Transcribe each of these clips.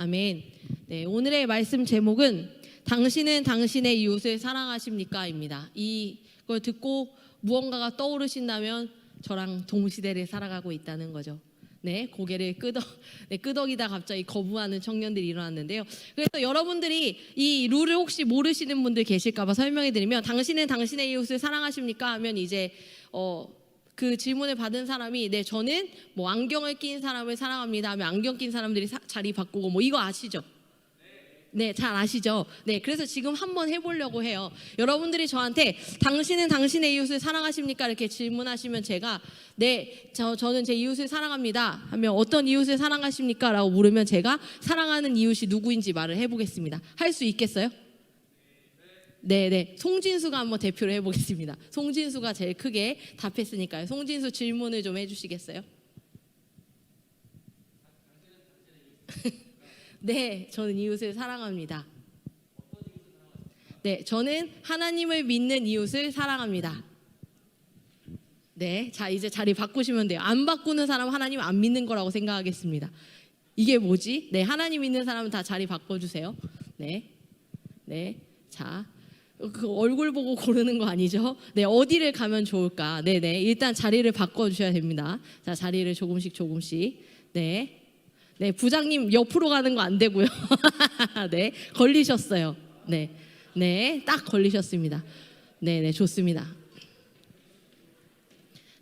아멘. 네, 오늘의 말씀 제목은 당신은 당신의 이웃을 사랑하십니까? 입니다. 이걸 듣고 무언가가 떠오르신다면 저랑 동시대를 살아가고 있다는 거죠. 네, 고개를 끄덕이다 갑자기 거부하는 청년들이 일어났는데요. 그래서 여러분들이 이 룰을 혹시 모르시는 분들 계실까봐 설명해 드리면, 당신은 당신의 이웃을 사랑하십니까? 하면 이제 그 질문을 받은 사람이 네, 저는 뭐 안경을 낀 사람을 사랑합니다 하면 안경 낀 사람들이 자리 바꾸고, 뭐 이거 아시죠? 네, 잘 아시죠? 네, 그래서 지금 한번 해보려고 해요. 여러분들이 저한테 당신은 당신의 이웃을 사랑하십니까? 이렇게 질문하시면 제가 네, 저는 제 이웃을 사랑합니다 하면 어떤 이웃을 사랑하십니까? 라고 물으면 제가 사랑하는 이웃이 누구인지 말을 해보겠습니다. 할 수 있겠어요? 네, 송진수가 한번 대표를 해보겠습니다. 송진수가 제일 크게 답했으니까요. 송진수 질문을 좀 해주시겠어요? 네, 저는 이웃을 사랑합니다. 네, 저는 하나님을 믿는 이웃을 사랑합니다. 네, 자 이제 자리 바꾸시면 돼요. 안 바꾸는 사람은 하나님 안 믿는 거라고 생각하겠습니다. 이게 뭐지? 네, 하나님 믿는 사람은 다 자리 바꿔주세요. 네, 자. 그 얼굴 보고 고르는 거 아니죠? 네, 어디를 가면 좋을까? 네, 일단 자리를 바꿔주셔야 됩니다. 자, 자리를 조금씩. 네, 부장님 옆으로 가는 거 안 되고요. 네, 걸리셨어요. 네, 딱 걸리셨습니다. 네, 좋습니다.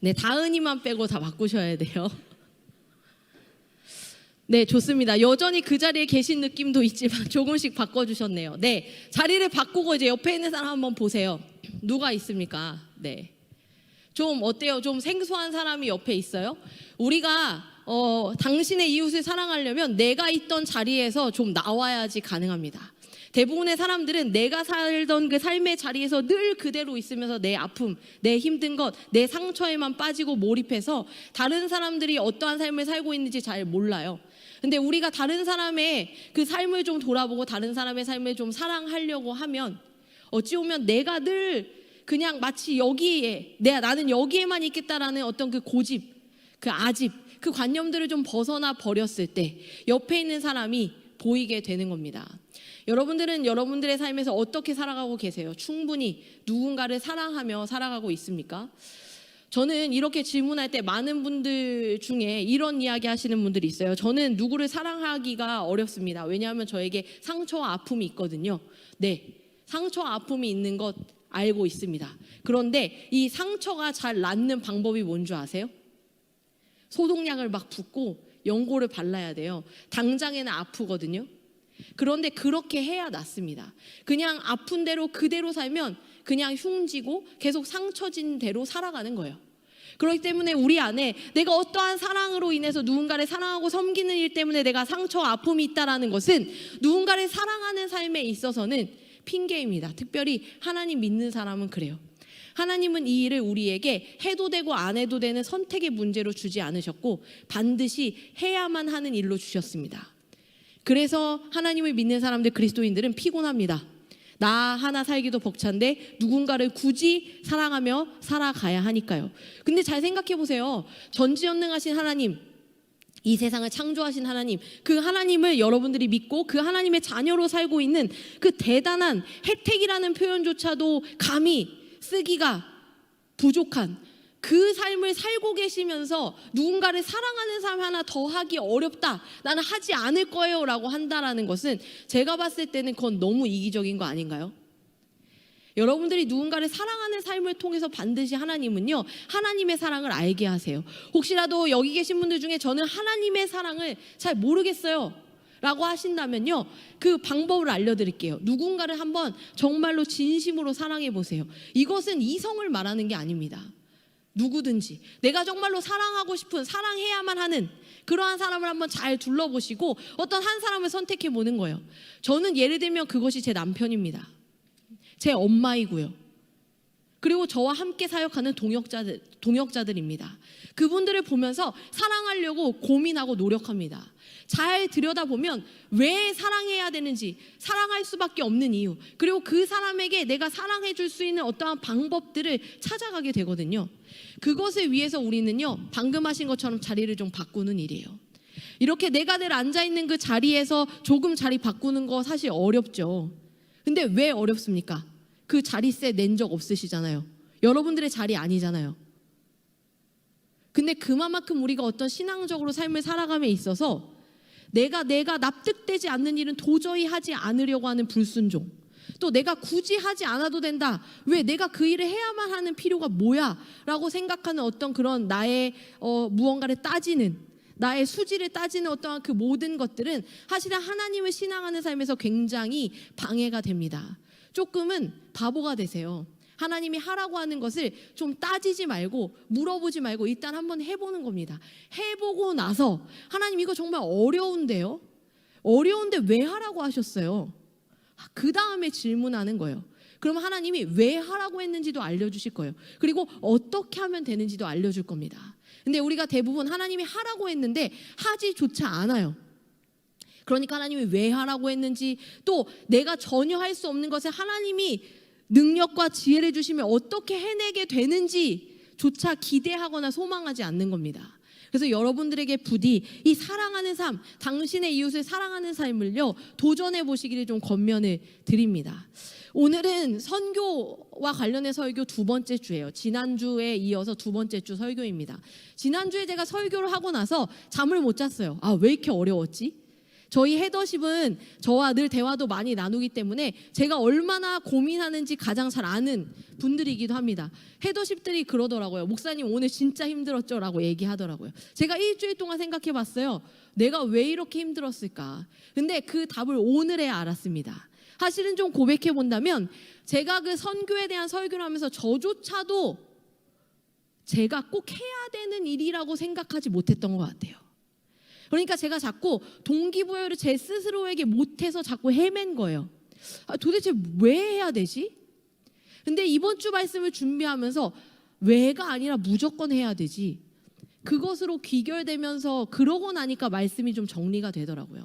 네, 다은이만 빼고 다 바꾸셔야 돼요. 네, 좋습니다. 여전히 그 자리에 계신 느낌도 있지만 조금씩 바꿔주셨네요. 네, 자리를 바꾸고 이제 옆에 있는 사람 한번 보세요. 누가 있습니까? 네, 좀 어때요? 좀 생소한 사람이 옆에 있어요? 우리가 당신의 이웃을 사랑하려면 내가 있던 자리에서 좀 나와야지 가능합니다. 대부분의 사람들은 내가 살던 그 삶의 자리에서 늘 그대로 있으면서 내 아픔, 내 힘든 것, 내 상처에만 빠지고 몰입해서 다른 사람들이 어떠한 삶을 살고 있는지 잘 몰라요. 근데 우리가 다른 사람의 그 삶을 좀 돌아보고 다른 사람의 삶을 좀 사랑하려고 하면 어찌 보면 내가 늘 그냥 마치 여기에 나는 여기에만 있겠다라는 어떤 그 고집, 그 아집, 그 관념들을 좀 벗어나 버렸을 때 옆에 있는 사람이 보이게 되는 겁니다. 여러분들은 여러분들의 삶에서 어떻게 살아가고 계세요? 충분히 누군가를 사랑하며 살아가고 있습니까? 저는 이렇게 질문할 때 많은 분들 중에 이런 이야기 하시는 분들이 있어요. 저는 누구를 사랑하기가 어렵습니다. 왜냐하면 저에게 상처와 아픔이 있거든요. 네, 상처와 아픔이 있는 것 알고 있습니다. 그런데 이 상처가 잘 낫는 방법이 뭔 줄 아세요? 소독약을 막 붓고 연고를 발라야 돼요. 당장에는 아프거든요. 그런데 그렇게 해야 낫습니다. 그냥 아픈 대로 그대로 살면 그냥 흉지고 계속 상처진 대로 살아가는 거예요. 그렇기 때문에 우리 안에 내가 어떠한 사랑으로 인해서 누군가를 사랑하고 섬기는 일 때문에 내가 상처와 아픔이 있다는 것은 누군가를 사랑하는 삶에 있어서는 핑계입니다. 특별히 하나님 믿는 사람은 그래요. 하나님은 이 일을 우리에게 해도 되고 안 해도 되는 선택의 문제로 주지 않으셨고 반드시 해야만 하는 일로 주셨습니다. 그래서 하나님을 믿는 사람들, 그리스도인들은 피곤합니다. 나 하나 살기도 벅찬데 누군가를 굳이 사랑하며 살아가야 하니까요. 근데 잘 생각해 보세요. 전지전능하신 하나님, 이 세상을 창조하신 하나님, 그 하나님을 여러분들이 믿고 그 하나님의 자녀로 살고 있는 그 대단한 혜택이라는 표현조차도 감히 쓰기가 부족한 그 삶을 살고 계시면서 누군가를 사랑하는 삶 하나 더 하기 어렵다, 나는 하지 않을 거예요 라고 한다라는 것은 제가 봤을 때는 그건 너무 이기적인 거 아닌가요? 여러분들이 누군가를 사랑하는 삶을 통해서 반드시 하나님은요, 하나님의 사랑을 알게 하세요. 혹시라도 여기 계신 분들 중에 저는 하나님의 사랑을 잘 모르겠어요 라고 하신다면요, 그 방법을 알려드릴게요. 누군가를 한번 정말로 진심으로 사랑해 보세요. 이것은 이성을 말하는 게 아닙니다. 누구든지 내가 정말로 사랑하고 싶은, 사랑해야만 하는 그러한 사람을 한번 잘 둘러보시고 어떤 한 사람을 선택해 보는 거예요. 저는 예를 들면 그것이 제 남편입니다. 제 엄마이고요. 그리고 저와 함께 사역하는 동역자들입니다. 그분들을 보면서 사랑하려고 고민하고 노력합니다. 잘 들여다보면 왜 사랑해야 되는지, 사랑할 수밖에 없는 이유, 그리고 그 사람에게 내가 사랑해 줄 수 있는 어떠한 방법들을 찾아가게 되거든요. 그것을 위해서 우리는요, 방금 하신 것처럼 자리를 좀 바꾸는 일이에요. 이렇게 내가 늘 앉아있는 그 자리에서 조금 자리 바꾸는 거 사실 어렵죠. 근데 왜 어렵습니까? 그 자리세 낸 적 없으시잖아요. 여러분들의 자리 아니잖아요. 근데 그만큼 우리가 어떤 신앙적으로 삶을 살아감에 있어서 내가 납득되지 않는 일은 도저히 하지 않으려고 하는 불순종, 또 내가 굳이 하지 않아도 된다, 왜 내가 그 일을 해야만 하는 필요가 뭐야 라고 생각하는 어떤 그런 나의 무언가를 따지는, 나의 수지를 따지는 어떠한 그 모든 것들은 사실은 하나님을 신앙하는 삶에서 굉장히 방해가 됩니다. 조금은 바보가 되세요. 하나님이 하라고 하는 것을 좀 따지지 말고 물어보지 말고 일단 한번 해보는 겁니다. 해보고 나서 하나님 이거 정말 어려운데요? 어려운데 왜 하라고 하셨어요? 그 다음에 질문하는 거예요. 그럼 하나님이 왜 하라고 했는지도 알려주실 거예요. 그리고 어떻게 하면 되는지도 알려줄 겁니다. 근데 우리가 대부분 하나님이 하라고 했는데 하지조차 않아요. 그러니까 하나님이 왜 하라고 했는지, 또 내가 전혀 할 수 없는 것을 하나님이 능력과 지혜를 주시면 어떻게 해내게 되는지조차 기대하거나 소망하지 않는 겁니다. 그래서 여러분들에게 부디 이 사랑하는 삶, 당신의 이웃을 사랑하는 삶을요 도전해 보시기를 좀 권면을 드립니다. 오늘은 선교와 관련된 설교 두 번째 주예요. 지난주에 이어서 두 번째 주 설교입니다. 지난주에 제가 설교를 하고 나서 잠을 못 잤어요. 왜 이렇게 어려웠지? 저희 헤더십은 저와 늘 대화도 많이 나누기 때문에 제가 얼마나 고민하는지 가장 잘 아는 분들이기도 합니다. 헤더십들이 그러더라고요. 목사님 오늘 진짜 힘들었죠? 라고 얘기하더라고요. 제가 일주일 동안 생각해 봤어요. 내가 왜 이렇게 힘들었을까? 근데 그 답을 오늘에 알았습니다. 사실은 좀 고백해 본다면 제가 그 선교에 대한 설교를 하면서 저조차도 제가 꼭 해야 되는 일이라고 생각하지 못했던 것 같아요. 그러니까 제가 자꾸 동기부여를 제 스스로에게 못해서 자꾸 헤맨 거예요. 도대체 왜 해야 되지? 근데 이번 주 말씀을 준비하면서 왜가 아니라 무조건 해야 되지, 그것으로 귀결되면서 그러고 나니까 말씀이 좀 정리가 되더라고요.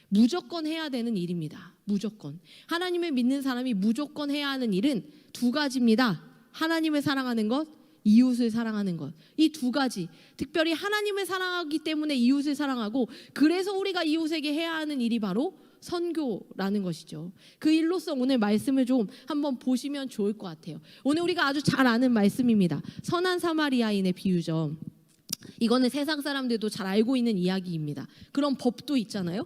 무조건 해야 되는 일입니다. 무조건. 하나님을 믿는 사람이 무조건 해야 하는 일은 두 가지입니다. 하나님을 사랑하는 것, 이웃을 사랑하는 것. 이 두 가지, 특별히 하나님을 사랑하기 때문에 이웃을 사랑하고, 그래서 우리가 이웃에게 해야 하는 일이 바로 선교라는 것이죠. 그 일로서 오늘 말씀을 좀 한번 보시면 좋을 것 같아요. 오늘 우리가 아주 잘 아는 말씀입니다. 선한 사마리아인의 비유죠. 이거는 세상 사람들도 잘 알고 있는 이야기입니다. 그런 법도 있잖아요.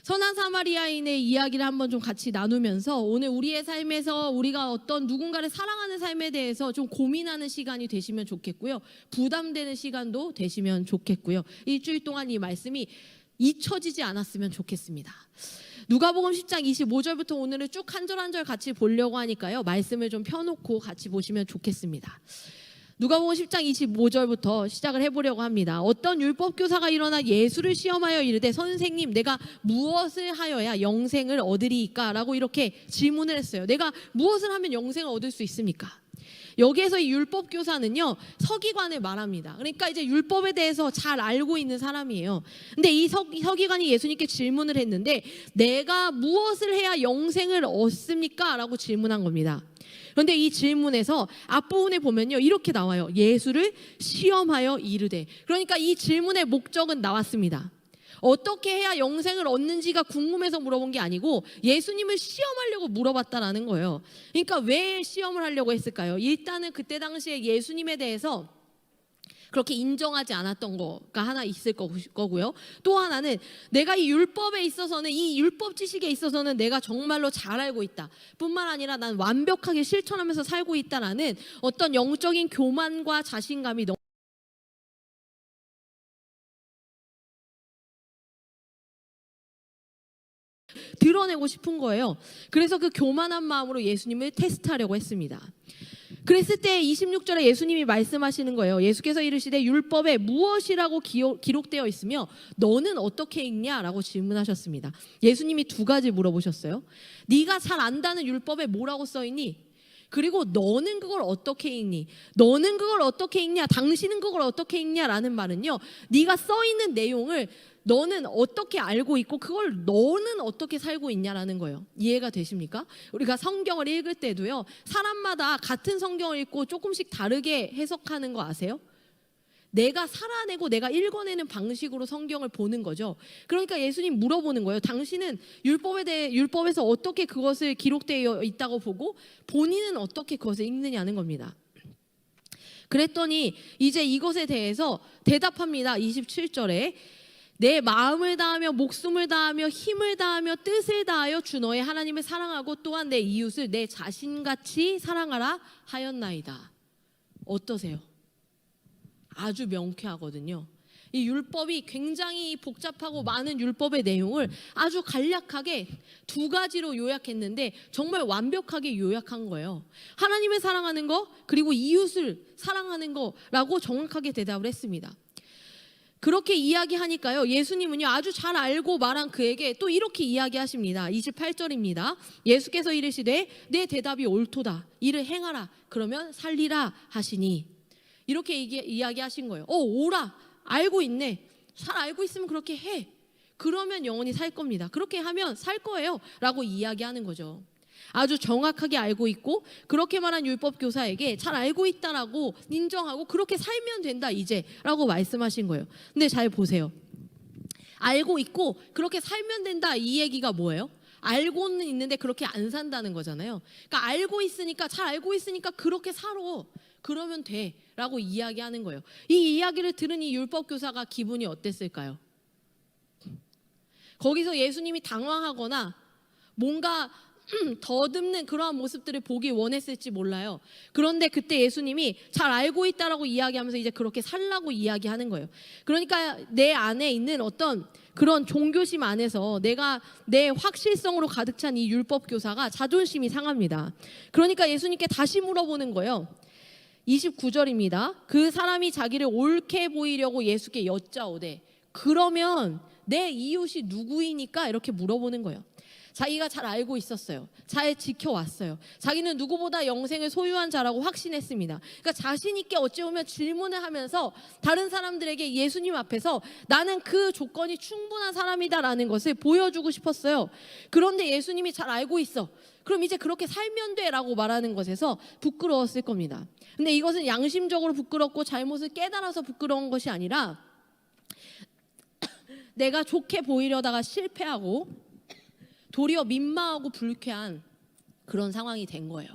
선한 사마리아인의 이야기를 한번 좀 같이 나누면서 오늘 우리의 삶에서 우리가 어떤 누군가를 사랑하는 삶에 대해서 좀 고민하는 시간이 되시면 좋겠고요. 부담되는 시간도 되시면 좋겠고요. 일주일 동안 이 말씀이 잊혀지지 않았으면 좋겠습니다. 누가복음 10장 25절부터 오늘은 쭉 한 절 한 절 같이 보려고 하니까요. 말씀을 좀 펴놓고 같이 보시면 좋겠습니다. 누가복음 10장 25절부터 시작을 해보려고 합니다. 어떤 율법교사가 일어나 예수를 시험하여 이르되 선생님 내가 무엇을 하여야 영생을 얻으리이까? 라고 이렇게 질문을 했어요. 내가 무엇을 하면 영생을 얻을 수 있습니까? 여기에서 이 율법교사는요 서기관을 말합니다. 그러니까 이제 율법에 대해서 잘 알고 있는 사람이에요. 근데 이 서기관이 예수님께 질문을 했는데 내가 무엇을 해야 영생을 얻습니까? 라고 질문한 겁니다. 그런데 이 질문에서 앞부분에 보면요 이렇게 나와요. 예수를 시험하여 이르되. 그러니까 이 질문의 목적은 나왔습니다. 어떻게 해야 영생을 얻는지가 궁금해서 물어본 게 아니고 예수님을 시험하려고 물어봤다라는 거예요. 그러니까 왜 시험을 하려고 했을까요? 일단은 그때 당시에 예수님에 대해서 그렇게 인정하지 않았던 거가 하나 있을 거고요. 또 하나는 내가 이 율법에 있어서는, 이 율법 지식에 있어서는 내가 정말로 잘 알고 있다 뿐만 아니라 난 완벽하게 실천하면서 살고 있다라는 어떤 영적인 교만과 자신감이 너무 드러내고 싶은 거예요. 그래서 그 교만한 마음으로 예수님을 테스트하려고 했습니다. 그랬을 때 26절에 예수님이 말씀하시는 거예요. 예수께서 이르시되 율법에 무엇이라고 기록되어 있으며 너는 어떻게 읽냐라고 질문하셨습니다. 예수님이 두 가지 물어보셨어요. 네가 잘 안다는 율법에 뭐라고 써있니? 그리고 너는 그걸 어떻게 읽니? 너는 그걸 어떻게 읽냐? 당신은 그걸 어떻게 읽냐라는 말은요, 네가 써있는 내용을 너는 어떻게 알고 있고 그걸 너는 어떻게 살고 있냐라는 거예요. 이해가 되십니까? 우리가 성경을 읽을 때도요 사람마다 같은 성경을 읽고 조금씩 다르게 해석하는 거 아세요? 내가 살아내고 내가 읽어내는 방식으로 성경을 보는 거죠. 그러니까 예수님 물어보는 거예요. 당신은 율법에서 어떻게 그것을 기록되어 있다고 보고 본인은 어떻게 그것을 읽느냐는 겁니다. 그랬더니 이제 이것에 대해서 대답합니다. 27절에 내 마음을 다하며 목숨을 다하며 힘을 다하며 뜻을 다하여 주 너의 하나님을 사랑하고 또한 내 이웃을 내 자신같이 사랑하라 하였나이다. 어떠세요? 아주 명쾌하거든요. 이 율법이 굉장히 복잡하고 많은 율법의 내용을 아주 간략하게 두 가지로 요약했는데 정말 완벽하게 요약한 거예요. 하나님을 사랑하는 거 그리고 이웃을 사랑하는 거라고 정확하게 대답을 했습니다. 그렇게 이야기하니까요, 예수님은요 아주 잘 알고 말한 그에게 또 이렇게 이야기하십니다. 28절입니다. 예수께서 이르시되 내 대답이 옳도다. 이를 행하라. 그러면 살리라 하시니. 이렇게 이야기하신 거예요. 오라. 알고 있네. 잘 알고 있으면 그렇게 해. 그러면 영원히 살 겁니다. 그렇게 하면 살 거예요. 라고 이야기하는 거죠. 아주 정확하게 알고 있고 그렇게 말한 율법 교사에게 잘 알고 있다라고 인정하고 그렇게 살면 된다 이제 라고 말씀하신 거예요. 근데 잘 보세요. 알고 있고 그렇게 살면 된다 이 얘기가 뭐예요? 알고는 있는데 그렇게 안 산다는 거잖아요. 그러니까 알고 있으니까 잘 알고 있으니까 그렇게 살아. 그러면 돼 라고 이야기하는 거예요. 이 이야기를 들은 이 율법 교사가 기분이 어땠을까요? 거기서 예수님이 당황하거나 뭔가 더듬는 그러한 모습들을 보기 원했을지 몰라요. 그런데 그때 예수님이 잘 알고 있다라고 이야기하면서 이제 그렇게 살라고 이야기하는 거예요. 그러니까 내 안에 있는 어떤 그런 종교심 안에서 내 확실성으로 가득 찬 이 율법 교사가 자존심이 상합니다. 그러니까 예수님께 다시 물어보는 거예요. 29절입니다. 그 사람이 자기를 옳게 보이려고 예수께 여짜오되 그러면 내 이웃이 누구이니까 이렇게 물어보는 거예요. 자기가 잘 알고 있었어요. 잘 지켜왔어요. 자기는 누구보다 영생을 소유한 자라고 확신했습니다. 그러니까 자신 있게 어찌 보면 질문을 하면서 다른 사람들에게 예수님 앞에서 나는 그 조건이 충분한 사람이다라는 것을 보여주고 싶었어요. 그런데 예수님이 잘 알고 있어. 그럼 이제 그렇게 살면 돼 라고 말하는 것에서 부끄러웠을 겁니다. 근데 이것은 양심적으로 부끄럽고 잘못을 깨달아서 부끄러운 것이 아니라 내가 좋게 보이려다가 실패하고 도리어 민망하고 불쾌한 그런 상황이 된 거예요.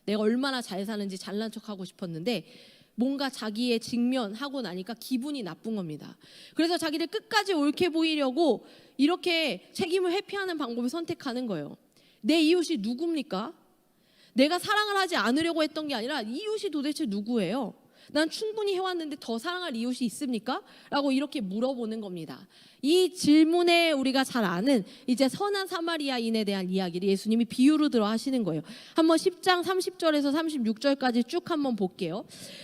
내가 얼마나 잘 사는지 잘난 척하고 싶었는데 뭔가 자기의 직면하고 나니까 기분이 나쁜 겁니다. 그래서 자기를 끝까지 옳게 보이려고 이렇게 책임을 회피하는 방법을 선택하는 거예요. 내 이웃이 누굽니까? 내가 사랑을 하지 않으려고 했던 게 아니라 이웃이 도대체 누구예요? 난 충분히 해왔는데 더 사랑할 이웃이 있습니까? 라고 이렇게 물어보는 겁니다. 이 질문에 우리가 잘 아는 이제 선한 사마리아인에 대한 이야기를 예수님이 비유로 들어 하시는 거예요. 한번 10장 30절에서 36절까지 쭉 한번 볼게요.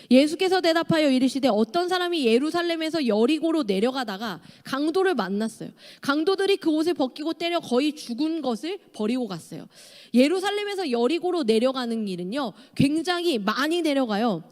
예수께서 대답하여 이르시되 어떤 사람이 예루살렘에서 여리고로 내려가다가 강도를 만났어요. 강도들이 그 옷을 벗기고 때려 거의 죽은 것을 버리고 갔어요. 예루살렘에서 여리고로 내려가는 길은요 굉장히 많이 내려가요.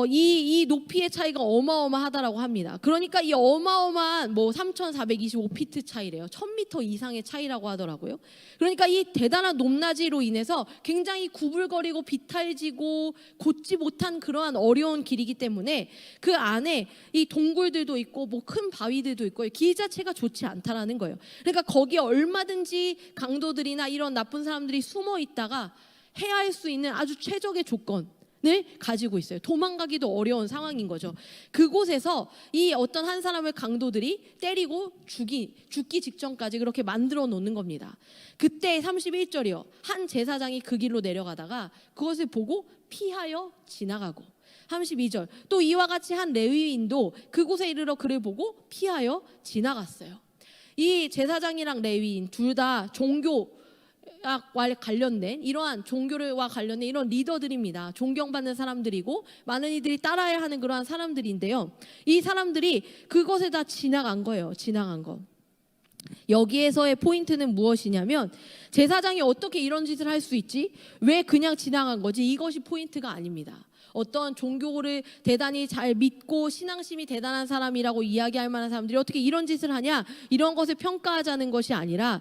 이 높이의 차이가 어마어마하다라고 합니다. 그러니까 이 어마어마한 3,425피트 차이래요. 1,000m 이상의 차이라고 하더라고요. 그러니까 이 대단한 높낮이로 인해서 굉장히 구불거리고 비탈지고 곧지 못한 그러한 어려운 길이기 때문에 그 안에 이 동굴들도 있고 큰 바위들도 있고 길 자체가 좋지 않다라는 거예요. 그러니까 거기에 얼마든지 강도들이나 이런 나쁜 사람들이 숨어 있다가 해할 수 있는 아주 최적의 조건 을 가지고 있어요. 도망가기도 어려운 상황인 거죠. 그곳에서 이 어떤 한 사람을 강도들이 때리고 죽기 직전까지 그렇게 만들어 놓는 겁니다. 그때 31절이요. 한 제사장이 그 길로 내려가다가 그것을 보고 피하여 지나가고 32절 또 이와 같이 한 레위인도 그곳에 이르러 그를 보고 피하여 지나갔어요. 이 제사장이랑 레위인 둘 다 종교와 관련된 이러한 종교와 관련된 이런 리더들입니다. 존경받는 사람들이고 많은 이들이 따라야 하는 그러한 사람들인데요. 이 사람들이 그것에 다 지나간 거예요. 지나간 거. 여기에서의 포인트는 무엇이냐면 제사장이 어떻게 이런 짓을 할 수 있지? 왜 그냥 지나간 거지? 이것이 포인트가 아닙니다. 어떤 종교를 대단히 잘 믿고 신앙심이 대단한 사람이라고 이야기할 만한 사람들이 어떻게 이런 짓을 하냐? 이런 것을 평가하자는 것이 아니라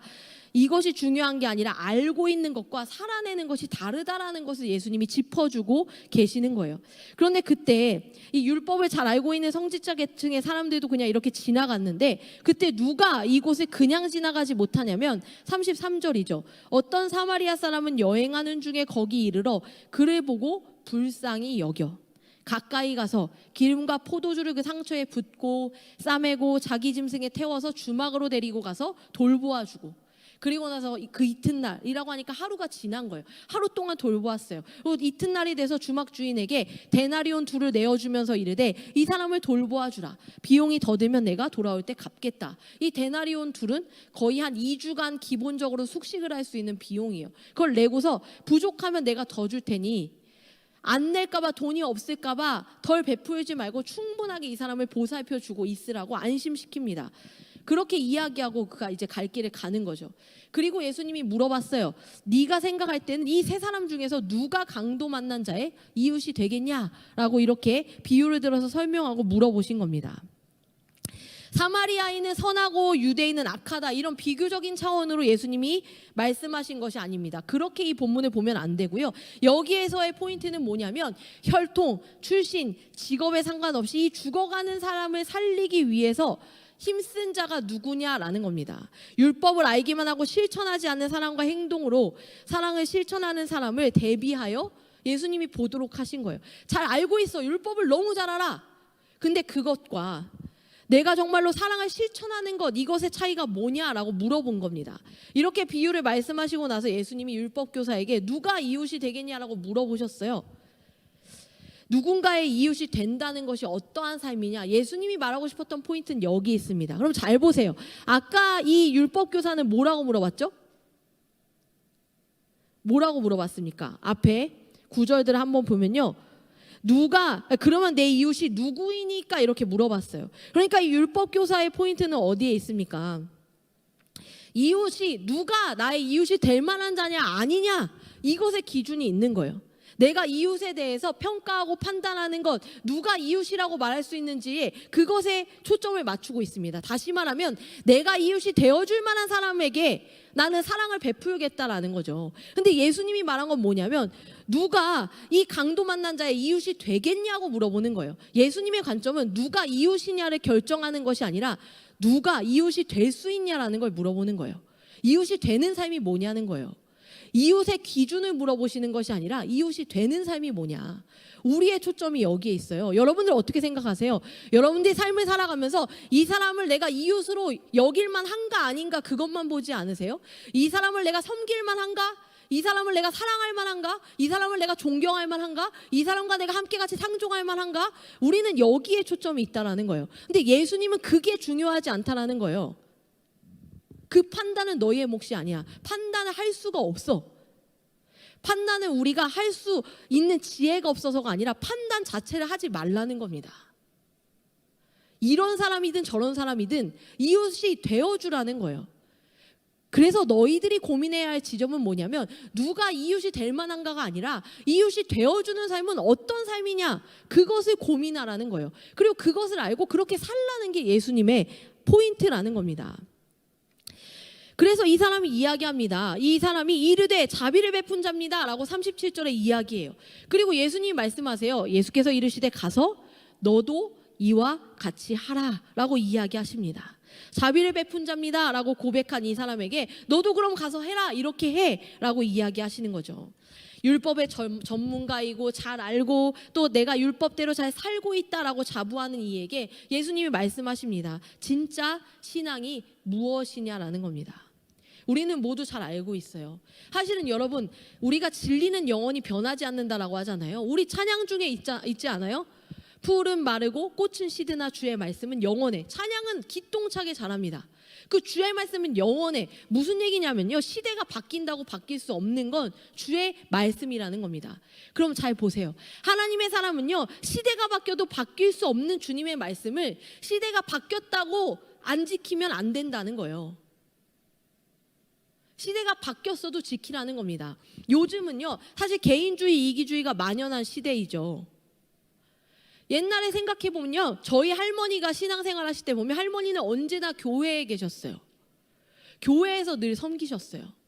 이것이 중요한 게 아니라 알고 있는 것과 살아내는 것이 다르다라는 것을 예수님이 짚어주고 계시는 거예요. 그런데 그때 이 율법을 잘 알고 있는 성직자 계층의 사람들도 그냥 이렇게 지나갔는데, 그때 누가 이곳을 그냥 지나가지 못하냐면 33절이죠. 어떤 사마리아 사람은 여행하는 중에 거기 이르러 그를 보고 불쌍히 여겨 가까이 가서 기름과 포도주를 그 상처에 붓고 싸매고 자기 짐승에 태워서 주막으로 데리고 가서 돌보아주고, 그리고 나서 그 이튿날이라고 하니까 하루가 지난 거예요. 하루 동안 돌보았어요. 그리고 이튿날이 돼서 주막 주인에게 데나리온 2를 내어주면서 이르되 이 사람을 돌보아주라. 비용이 더 들면 내가 돌아올 때 갚겠다. 이 데나리온 2는 거의 한 2주간 기본적으로 숙식을 할 수 있는 비용이에요. 그걸 내고서 부족하면 내가 더 줄 테니 안 낼까봐, 돈이 없을까봐 덜 베풀지 말고 충분하게 이 사람을 보살펴주고 있으라고 안심시킵니다. 그렇게 이야기하고 그가 이제 갈 길을 가는 거죠. 그리고 예수님이 물어봤어요. 네가 생각할 때는 이 세 사람 중에서 누가 강도 만난 자의 이웃이 되겠냐라고 이렇게 비유를 들어서 설명하고 물어보신 겁니다. 사마리아인은 선하고 유대인은 악하다, 이런 비교적인 차원으로 예수님이 말씀하신 것이 아닙니다. 그렇게 이 본문을 보면 안 되고요. 여기에서의 포인트는 뭐냐면 혈통, 출신, 직업에 상관없이 이 죽어가는 사람을 살리기 위해서 힘쓴 자가 누구냐라는 겁니다. 율법을 알기만 하고 실천하지 않는 사람과 행동으로 사랑을 실천하는 사람을 대비하여 예수님이 보도록 하신 거예요. 잘 알고 있어. 율법을 너무 잘 알아. 근데 그것과 내가 정말로 사랑을 실천하는 것, 이것의 차이가 뭐냐라고 물어본 겁니다. 이렇게 비유를 말씀하시고 나서 예수님이 율법교사에게 누가 이웃이 되겠냐라고 물어보셨어요. 누군가의 이웃이 된다는 것이 어떠한 삶이냐, 예수님이 말하고 싶었던 포인트는 여기 있습니다. 그럼 잘 보세요. 아까 이 율법교사는 뭐라고 물어봤죠? 뭐라고 물어봤습니까? 앞에 구절들을 한번 보면요, 그러면 내 이웃이 누구이니까 이렇게 물어봤어요. 그러니까 이 율법교사의 포인트는 어디에 있습니까? 이웃이 누가 나의 이웃이 될 만한 자냐 아니냐, 이것의 기준이 있는 거예요. 내가 이웃에 대해서 평가하고 판단하는 것, 누가 이웃이라고 말할 수 있는지 그것에 초점을 맞추고 있습니다. 다시 말하면 내가 이웃이 되어줄 만한 사람에게 나는 사랑을 베풀겠다라는 거죠. 근데 예수님이 말한 건 뭐냐면 누가 이 강도 만난 자의 이웃이 되겠냐고 물어보는 거예요. 예수님의 관점은 누가 이웃이냐를 결정하는 것이 아니라 누가 이웃이 될 수 있냐라는 걸 물어보는 거예요. 이웃이 되는 삶이 뭐냐는 거예요. 이웃의 기준을 물어보시는 것이 아니라 이웃이 되는 삶이 뭐냐. 우리의 초점이 여기에 있어요. 여러분들 어떻게 생각하세요? 여러분들이 삶을 살아가면서 이 사람을 내가 이웃으로 여길만 한가 아닌가, 그것만 보지 않으세요? 이 사람을 내가 섬길만 한가? 이 사람을 내가 사랑할 만한가? 이 사람을 내가 존경할 만한가? 이 사람과 내가 함께 같이 상종할 만한가? 우리는 여기에 초점이 있다라는 거예요. 근데 예수님은 그게 중요하지 않다라는 거예요. 그 판단은 너희의 몫이 아니야. 판단을 할 수가 없어. 판단은 우리가 할 수 있는 지혜가 없어서가 아니라 판단 자체를 하지 말라는 겁니다. 이런 사람이든 저런 사람이든 이웃이 되어주라는 거예요. 그래서 너희들이 고민해야 할 지점은 뭐냐면 누가 이웃이 될 만한가가 아니라 이웃이 되어주는 삶은 어떤 삶이냐, 그것을 고민하라는 거예요. 그리고 그것을 알고 그렇게 살라는 게 예수님의 포인트라는 겁니다. 그래서 이 사람이 이야기합니다. 이 사람이 이르되 자비를 베푼 자입니다 라고 37절에 이야기해요. 그리고 예수님이 말씀하세요. 예수께서 이르시되 가서 너도 이와 같이 하라 라고 이야기하십니다. 자비를 베푼 자입니다 라고 고백한 이 사람에게 너도 그럼 가서 해라, 이렇게 해 라고 이야기하시는 거죠. 율법의 전문가이고 잘 알고 또 내가 율법대로 잘 살고 있다라고 자부하는 이에게 예수님이 말씀하십니다. 진짜 신앙이 무엇이냐라는 겁니다. 우리는 모두 잘 알고 있어요. 사실은 여러분, 우리가 진리는 영원히 변하지 않는다라고 하잖아요. 우리 찬양 중에 있지 않아요? 풀은 마르고 꽃은 시드나 주의 말씀은 영원해. 찬양은 기똥차게 잘합니다. 그 주의 말씀은 영원해. 무슨 얘기냐면요, 시대가 바뀐다고 바뀔 수 없는 건 주의 말씀이라는 겁니다. 그럼 잘 보세요. 하나님의 사람은요, 시대가 바뀌어도 바뀔 수 없는 주님의 말씀을 시대가 바뀌었다고 안 지키면 안 된다는 거예요. 시대가 바뀌었어도 지키라는 겁니다. 요즘은요, 사실 개인주의, 이기주의가 만연한 시대이죠. 옛날에 생각해보면요, 저희 할머니가 신앙생활 하실 때 보면 할머니는 언제나 교회에 계셨어요. 교회에서 늘 섬기셨어요.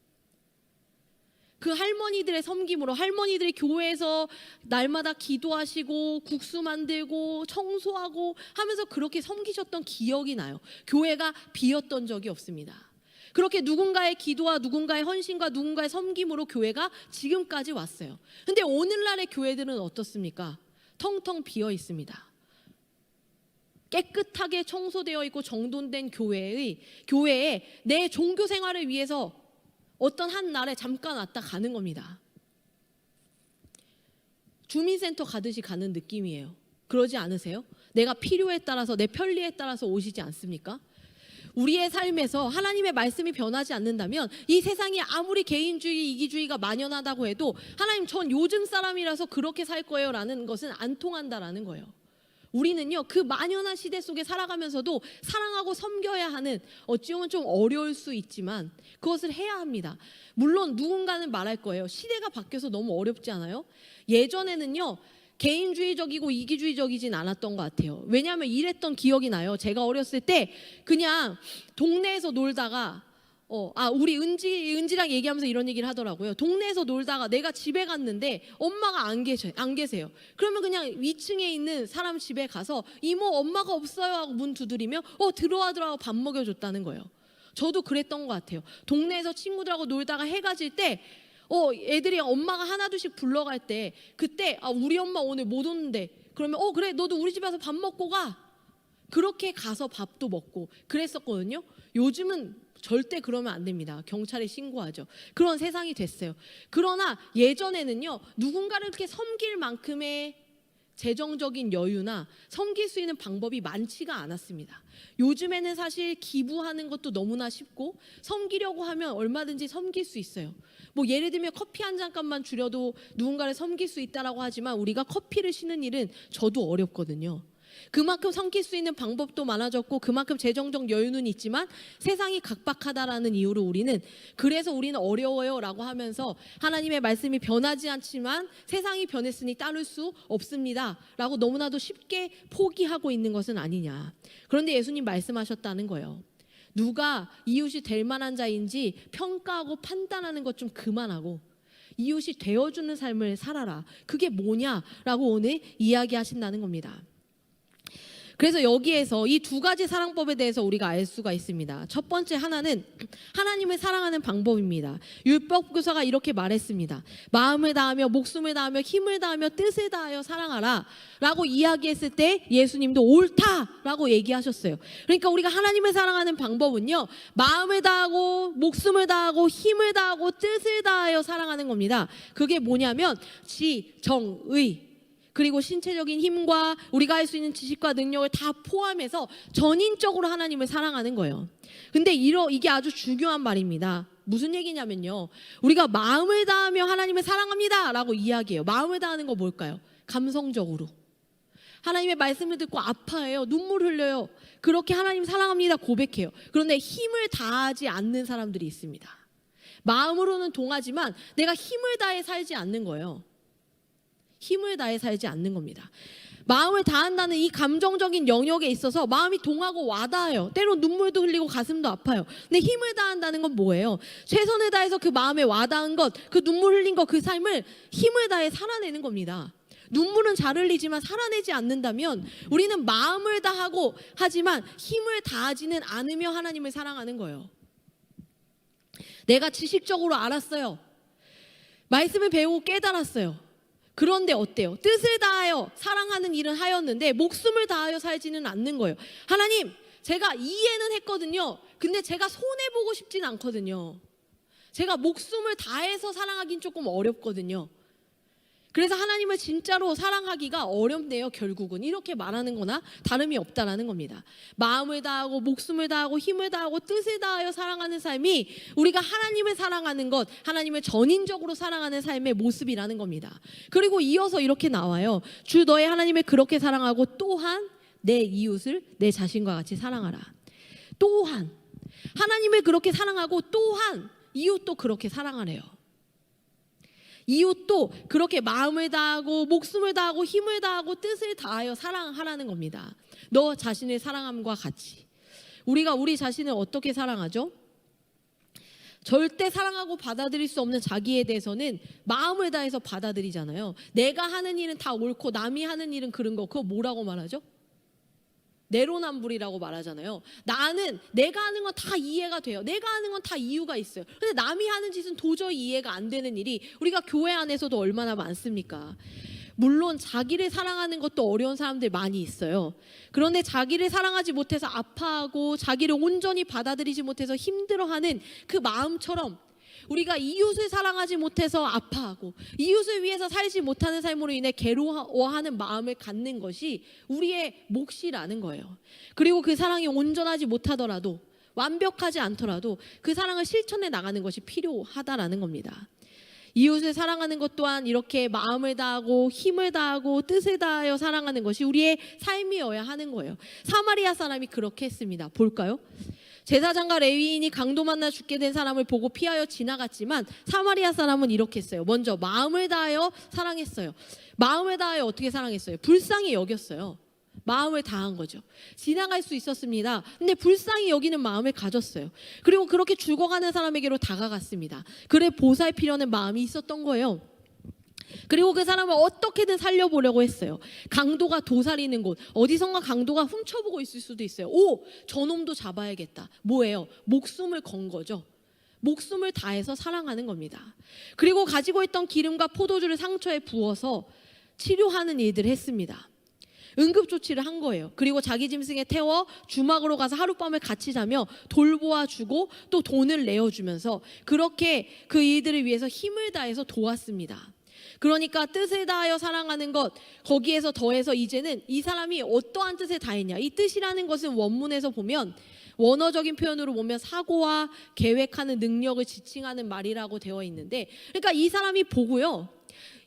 그 할머니들의 섬김으로 할머니들이 교회에서 날마다 기도하시고 국수 만들고 청소하고 하면서 그렇게 섬기셨던 기억이 나요. 교회가 비었던 적이 없습니다. 그렇게 누군가의 기도와 누군가의 헌신과 누군가의 섬김으로 교회가 지금까지 왔어요. 근데 오늘날의 교회들은 어떻습니까? 텅텅 비어 있습니다. 깨끗하게 청소되어 있고 정돈된 교회에 내 종교 생활을 위해서 어떤 한 날에 잠깐 왔다 가는 겁니다. 주민센터 가듯이 가는 느낌이에요. 그러지 않으세요? 내가 필요에 따라서 내 편리에 따라서 오시지 않습니까? 우리의 삶에서 하나님의 말씀이 변하지 않는다면 이 세상이 아무리 개인주의, 이기주의가 만연하다고 해도 하나님 전 요즘 사람이라서 그렇게 살 거예요 라는 것은 안 통한다라는 거예요. 우리는요 그 만연한 시대 속에 살아가면서도 사랑하고 섬겨야 하는, 어찌 보면 좀 어려울 수 있지만 그것을 해야 합니다. 물론 누군가는 말할 거예요. 시대가 바뀌어서 너무 어렵지 않아요? 예전에는요 개인주의적이고 이기주의적이진 않았던 것 같아요. 왜냐하면 이랬던 기억이 나요. 제가 어렸을 때 그냥 동네에서 놀다가 우리 은지랑 얘기하면서 이런 얘기를 하더라고요. 동네에서 놀다가 내가 집에 갔는데 엄마가 안 계세요. 그러면 그냥 위층에 있는 사람 집에 가서 이모 엄마가 없어요 하고 문 두드리면 들어와 밥 먹여줬다는 거예요. 저도 그랬던 것 같아요. 동네에서 친구들하고 놀다가 해가 질 때 애들이 엄마가 하나둘씩 불러갈 때 그때 우리 엄마 오늘 못 오는데 그러면 그래 너도 우리 집에 와서 밥 먹고 가. 그렇게 가서 밥도 먹고 그랬었거든요. 요즘은 절대 그러면 안 됩니다. 경찰에 신고하죠. 그런 세상이 됐어요. 그러나 예전에는요 누군가를 이렇게 섬길 만큼의 재정적인 여유나 섬길 수 있는 방법이 많지가 않았습니다. 요즘에는 사실 기부하는 것도 너무나 쉽고 섬기려고 하면 얼마든지 섬길 수 있어요. 뭐 예를 들면 커피 한 잔값만 줄여도 누군가를 섬길 수 있다라고 하지만 우리가 커피를 시는 일은 저도 어렵거든요. 그만큼 섬길 수 있는 방법도 많아졌고 그만큼 재정적 여유는 있지만 세상이 각박하다라는 이유로 그래서 우리는 어려워요 라고 하면서 하나님의 말씀이 변하지 않지만 세상이 변했으니 따를 수 없습니다 라고 너무나도 쉽게 포기하고 있는 것은 아니냐. 그런데 예수님 말씀하셨다는 거예요. 누가 이웃이 될 만한 자인지 평가하고 판단하는 것 좀 그만하고 이웃이 되어주는 삶을 살아라. 그게 뭐냐라고 오늘 이야기하신다는 겁니다. 그래서 여기에서 이 두 가지 사랑법에 대해서 우리가 알 수가 있습니다. 첫 번째 하나는 하나님을 사랑하는 방법입니다. 율법교사가 이렇게 말했습니다. 마음을 다하며 목숨을 다하며 힘을 다하며 뜻을 다하여 사랑하라 라고 이야기했을 때 예수님도 옳다라고 얘기하셨어요. 그러니까 우리가 하나님을 사랑하는 방법은요 마음을 다하고 목숨을 다하고 힘을 다하고 뜻을 다하여 사랑하는 겁니다. 그게 뭐냐면 지, 정, 의 그리고 신체적인 힘과 우리가 할 수 있는 지식과 능력을 다 포함해서 전인적으로 하나님을 사랑하는 거예요. 근데 이게 아주 중요한 말입니다. 무슨 얘기냐면요 우리가 마음을 다하며 하나님을 사랑합니다 라고 이야기해요. 마음을 다하는 거 뭘까요? 감성적으로 하나님의 말씀을 듣고 아파해요. 눈물 흘려요. 그렇게 하나님 사랑합니다 고백해요. 그런데 힘을 다하지 않는 사람들이 있습니다. 마음으로는 동하지만 내가 힘을 다해 살지 않는 거예요. 힘을 다해 살지 않는 겁니다. 마음을 다한다는 이 감정적인 영역에 있어서 마음이 동하고 와닿아요. 때론 눈물도 흘리고 가슴도 아파요. 근데 힘을 다한다는 건 뭐예요? 최선을 다해서 그 마음에 와닿은 것, 그 눈물 흘린 것, 그 삶을 힘을 다해 살아내는 겁니다. 눈물은 잘 흘리지만 살아내지 않는다면 우리는 마음을 다하고 하지만 힘을 다하지는 않으며 하나님을 사랑하는 거예요. 내가 지식적으로 알았어요. 말씀을 배우고 깨달았어요. 그런데 어때요? 뜻을 다하여 사랑하는 일은 하였는데 목숨을 다하여 살지는 않는 거예요. 하나님, 제가 이해는 했거든요. 근데 제가 손해보고 싶진 않거든요. 제가 목숨을 다해서 사랑하긴 조금 어렵거든요. 그래서 하나님을 진짜로 사랑하기가 어렵네요. 결국은 이렇게 말하는 거나 다름이 없다라는 겁니다. 마음을 다하고 목숨을 다하고 힘을 다하고 뜻을 다하여 사랑하는 삶이 우리가 하나님을 사랑하는 것, 하나님을 전인적으로 사랑하는 삶의 모습이라는 겁니다. 그리고 이어서 이렇게 나와요. 주 너의 하나님을 그렇게 사랑하고 또한 내 이웃을 내 자신과 같이 사랑하라. 또한 하나님을 그렇게 사랑하고 또한 이웃도 그렇게 사랑하래요. 이웃도 그렇게 마음을 다하고 목숨을 다하고 힘을 다하고 뜻을 다하여 사랑하라는 겁니다. 너 자신을 사랑함과 같이. 우리가 우리 자신을 어떻게 사랑하죠? 절대 사랑하고 받아들일 수 없는 자기에 대해서는 마음을 다해서 받아들이잖아요. 내가 하는 일은 다 옳고 남이 하는 일은 그런 거, 그거 뭐라고 말하죠? 내로남불이라고 말하잖아요. 나는 내가 하는 건 다 이해가 돼요. 내가 하는 건 다 이유가 있어요. 근데 남이 하는 짓은 도저히 이해가 안 되는 일이 우리가 교회 안에서도 얼마나 많습니까? 물론 자기를 사랑하는 것도 어려운 사람들 많이 있어요. 그런데 자기를 사랑하지 못해서 아파하고 자기를 온전히 받아들이지 못해서 힘들어하는 그 마음처럼 우리가 이웃을 사랑하지 못해서 아파하고 이웃을 위해서 살지 못하는 삶으로 인해 괴로워하는 마음을 갖는 것이 우리의 몫이라는 거예요. 그리고 그 사랑이 온전하지 못하더라도, 완벽하지 않더라도 그 사랑을 실천해 나가는 것이 필요하다라는 겁니다. 이웃을 사랑하는 것 또한 이렇게 마음을 다하고 힘을 다하고 뜻을 다하여 사랑하는 것이 우리의 삶이어야 하는 거예요. 사마리아 사람이 그렇게 했습니다. 볼까요? 제사장과 레위인이 강도 만나 죽게 된 사람을 보고 피하여 지나갔지만 사마리아 사람은 이렇게 했어요. 먼저 마음을 다하여 사랑했어요. 마음을 다하여 어떻게 사랑했어요? 불쌍히 여겼어요. 마음을 다한 거죠. 지나갈 수 있었습니다. 근데 불쌍히 여기는 마음을 가졌어요. 그리고 그렇게 죽어가는 사람에게로 다가갔습니다. 그래 보살피려는 마음이 있었던 거예요. 그리고 그 사람을 어떻게든 살려보려고 했어요. 강도가 도사리는 곳, 어디선가 강도가 훔쳐보고 있을 수도 있어요. 오, 저놈도 잡아야겠다. 뭐예요? 목숨을 건 거죠. 목숨을 다해서 사랑하는 겁니다. 그리고 가지고 있던 기름과 포도주를 상처에 부어서 치료하는 일들을 했습니다. 응급조치를 한 거예요. 그리고 자기 짐승에 태워 주막으로 가서 하룻밤을 같이 자며 돌보아주고 또 돈을 내어주면서 그렇게 그 일들을 위해서 힘을 다해서 도왔습니다. 그러니까 뜻을 다하여 사랑하는 것, 거기에서 더해서 이제는 이 사람이 어떠한 뜻을 다했냐, 이 뜻이라는 것은 원문에서 보면 원어적인 표현으로 보면 사고와 계획하는 능력을 지칭하는 말이라고 되어 있는데, 그러니까 이 사람이 보고요,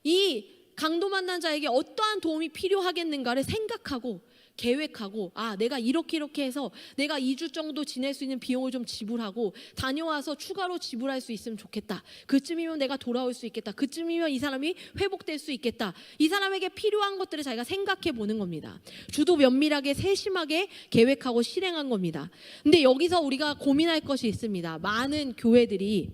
이 강도 만난 자에게 어떠한 도움이 필요하겠는가를 생각하고 계획하고, 아, 내가 이렇게 해서 내가 2주 정도 지낼 수 있는 비용을 좀 지불하고 다녀와서 추가로 지불할 수 있으면 좋겠다. 그쯤이면 내가 돌아올 수 있겠다. 그쯤이면 이 사람이 회복될 수 있겠다. 이 사람에게 필요한 것들을 자기가 생각해 보는 겁니다. 주도 면밀하게 세심하게 계획하고 실행한 겁니다. 근데 여기서 우리가 고민할 것이 있습니다. 많은 교회들이,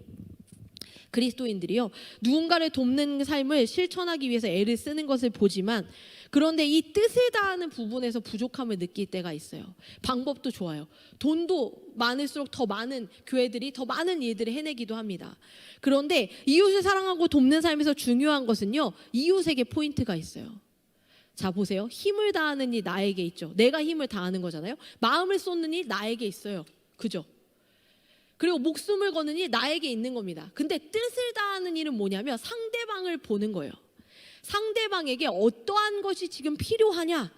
그리스도인들이요, 누군가를 돕는 삶을 실천하기 위해서 애를 쓰는 것을 보지만, 그런데 이 뜻을 다하는 부분에서 부족함을 느낄 때가 있어요. 방법도 좋아요. 돈도 많을수록 더 많은 교회들이 더 많은 일들을 해내기도 합니다. 그런데 이웃을 사랑하고 돕는 삶에서 중요한 것은요, 이웃에게 포인트가 있어요. 자, 보세요. 힘을 다하는 일 나에게 있죠. 내가 힘을 다하는 거잖아요. 마음을 쏟는 일 나에게 있어요. 그죠? 그리고 목숨을 거는 일 나에게 있는 겁니다. 근데 뜻을 다하는 일은 뭐냐면 상대방을 보는 거예요. 상대방에게 어떠한 것이 지금 필요하냐.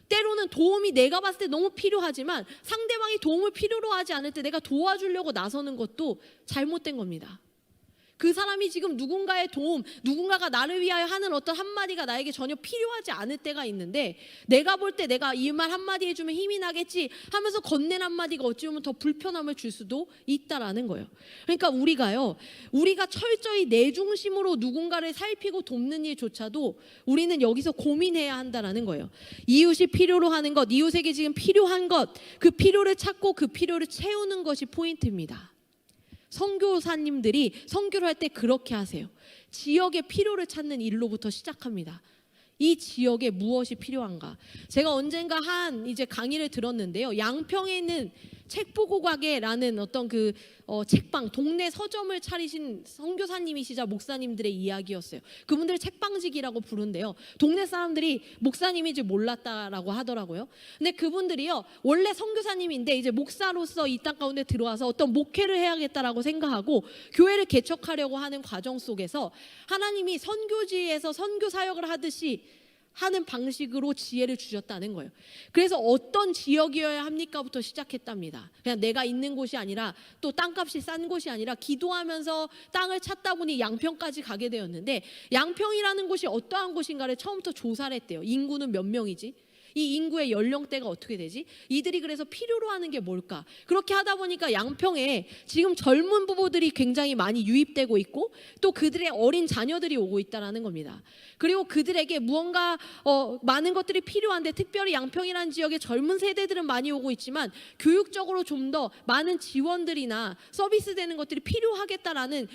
때로는 도움이 내가 봤을 때 너무 필요하지만 상대방이 도움을 필요로 하지 않을 때 내가 도와주려고 나서는 것도 잘못된 겁니다. 그 사람이 지금 누군가의 도움, 누군가가 나를 위하여 하는 어떤 한마디가 나에게 전혀 필요하지 않을 때가 있는데, 내가 볼 때 내가 이 말 한마디 해주면 힘이 나겠지 하면서 건넨 한마디가 어찌 보면 더 불편함을 줄 수도 있다라는 거예요. 그러니까 우리가 철저히 내 중심으로 누군가를 살피고 돕는 일조차도 우리는 여기서 고민해야 한다라는 거예요. 이웃이 필요로 하는 것, 이웃에게 지금 필요한 것, 그 필요를 찾고 그 필요를 채우는 것이 포인트입니다. 선교사님들이 선교를 할 때 그렇게 하세요. 지역의 필요를 찾는 일로부터 시작합니다. 이 지역에 무엇이 필요한가? 제가 언젠가 이제 강의를 들었는데요. 양평에 있는 책보고 가게라는 어떤 책방, 동네 서점을 차리신 선교사님이시자 목사님들의 이야기였어요. 그분들 책방직이라고 부른대요. 동네 사람들이 목사님인지 몰랐다라고 하더라고요. 근데 그분들이요, 원래 선교사님인데 이제 목사로서 이 땅 가운데 들어와서 어떤 목회를 해야겠다라고 생각하고 교회를 개척하려고 하는 과정 속에서 하나님이 선교지에서 선교 사역을 하듯이 하는 방식으로 지혜를 주셨다는 거예요. 그래서 어떤 지역이어야 합니까부터 시작했답니다. 그냥 내가 있는 곳이 아니라, 또 땅값이 싼 곳이 아니라 기도하면서 땅을 찾다 보니 양평까지 가게 되었는데, 양평이라는 곳이 어떠한 곳인가를 처음부터 조사를 했대요. 인구는 몇 명이지? 이 인구의 연령대가 어떻게 되지? 이들이 그래서 필요로 하는 게 뭘까? 그렇게 하다 보니까 양평에 지금 젊은 부부들이 굉장히 많이 유입되고 있고 또 그들의 어린 자녀들이 오고 있다는 겁니다. 그리고 그들에게 무언가 많은 것들이 필요한데, 특별히 양평이라는 지역의 젊은 세대들은 많이 오고 있지만 교육적으로 좀 더 많은 지원들이나 서비스되는 것들이 필요하겠다라는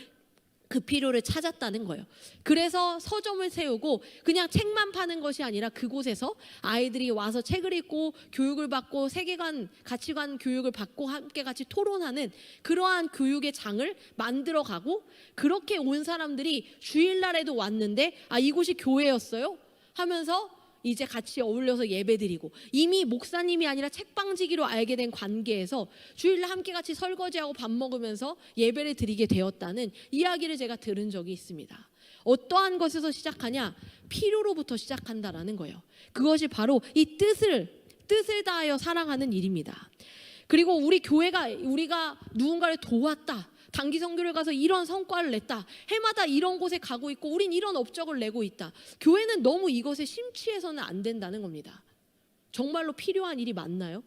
그 필요를 찾았다는 거예요. 그래서 서점을 세우고 그냥 책만 파는 것이 아니라 그곳에서 아이들이 와서 책을 읽고 교육을 받고 세계관, 가치관 교육을 받고 함께 같이 토론하는 그러한 교육의 장을 만들어가고, 그렇게 온 사람들이 주일날에도 왔는데 이곳이 교회였어요 하면서 이제 같이 어울려서 예배드리고, 이미 목사님이 아니라 책방지기로 알게 된 관계에서 주일날 함께 같이 설거지하고 밥 먹으면서 예배를 드리게 되었다는 이야기를 제가 들은 적이 있습니다. 어떠한 것에서 시작하냐? 필요로부터 시작한다라는 거예요. 그것이 바로 이 뜻을 다하여 사랑하는 일입니다. 그리고 우리 교회가, 우리가 누군가를 도왔다, 단기 선교를 가서 이런 성과를 냈다, 해마다 이런 곳에 가고 있고 우린 이런 업적을 내고 있다. 교회는 너무 이것에 심취해서는 안 된다는 겁니다. 정말로 필요한 일이 맞나요?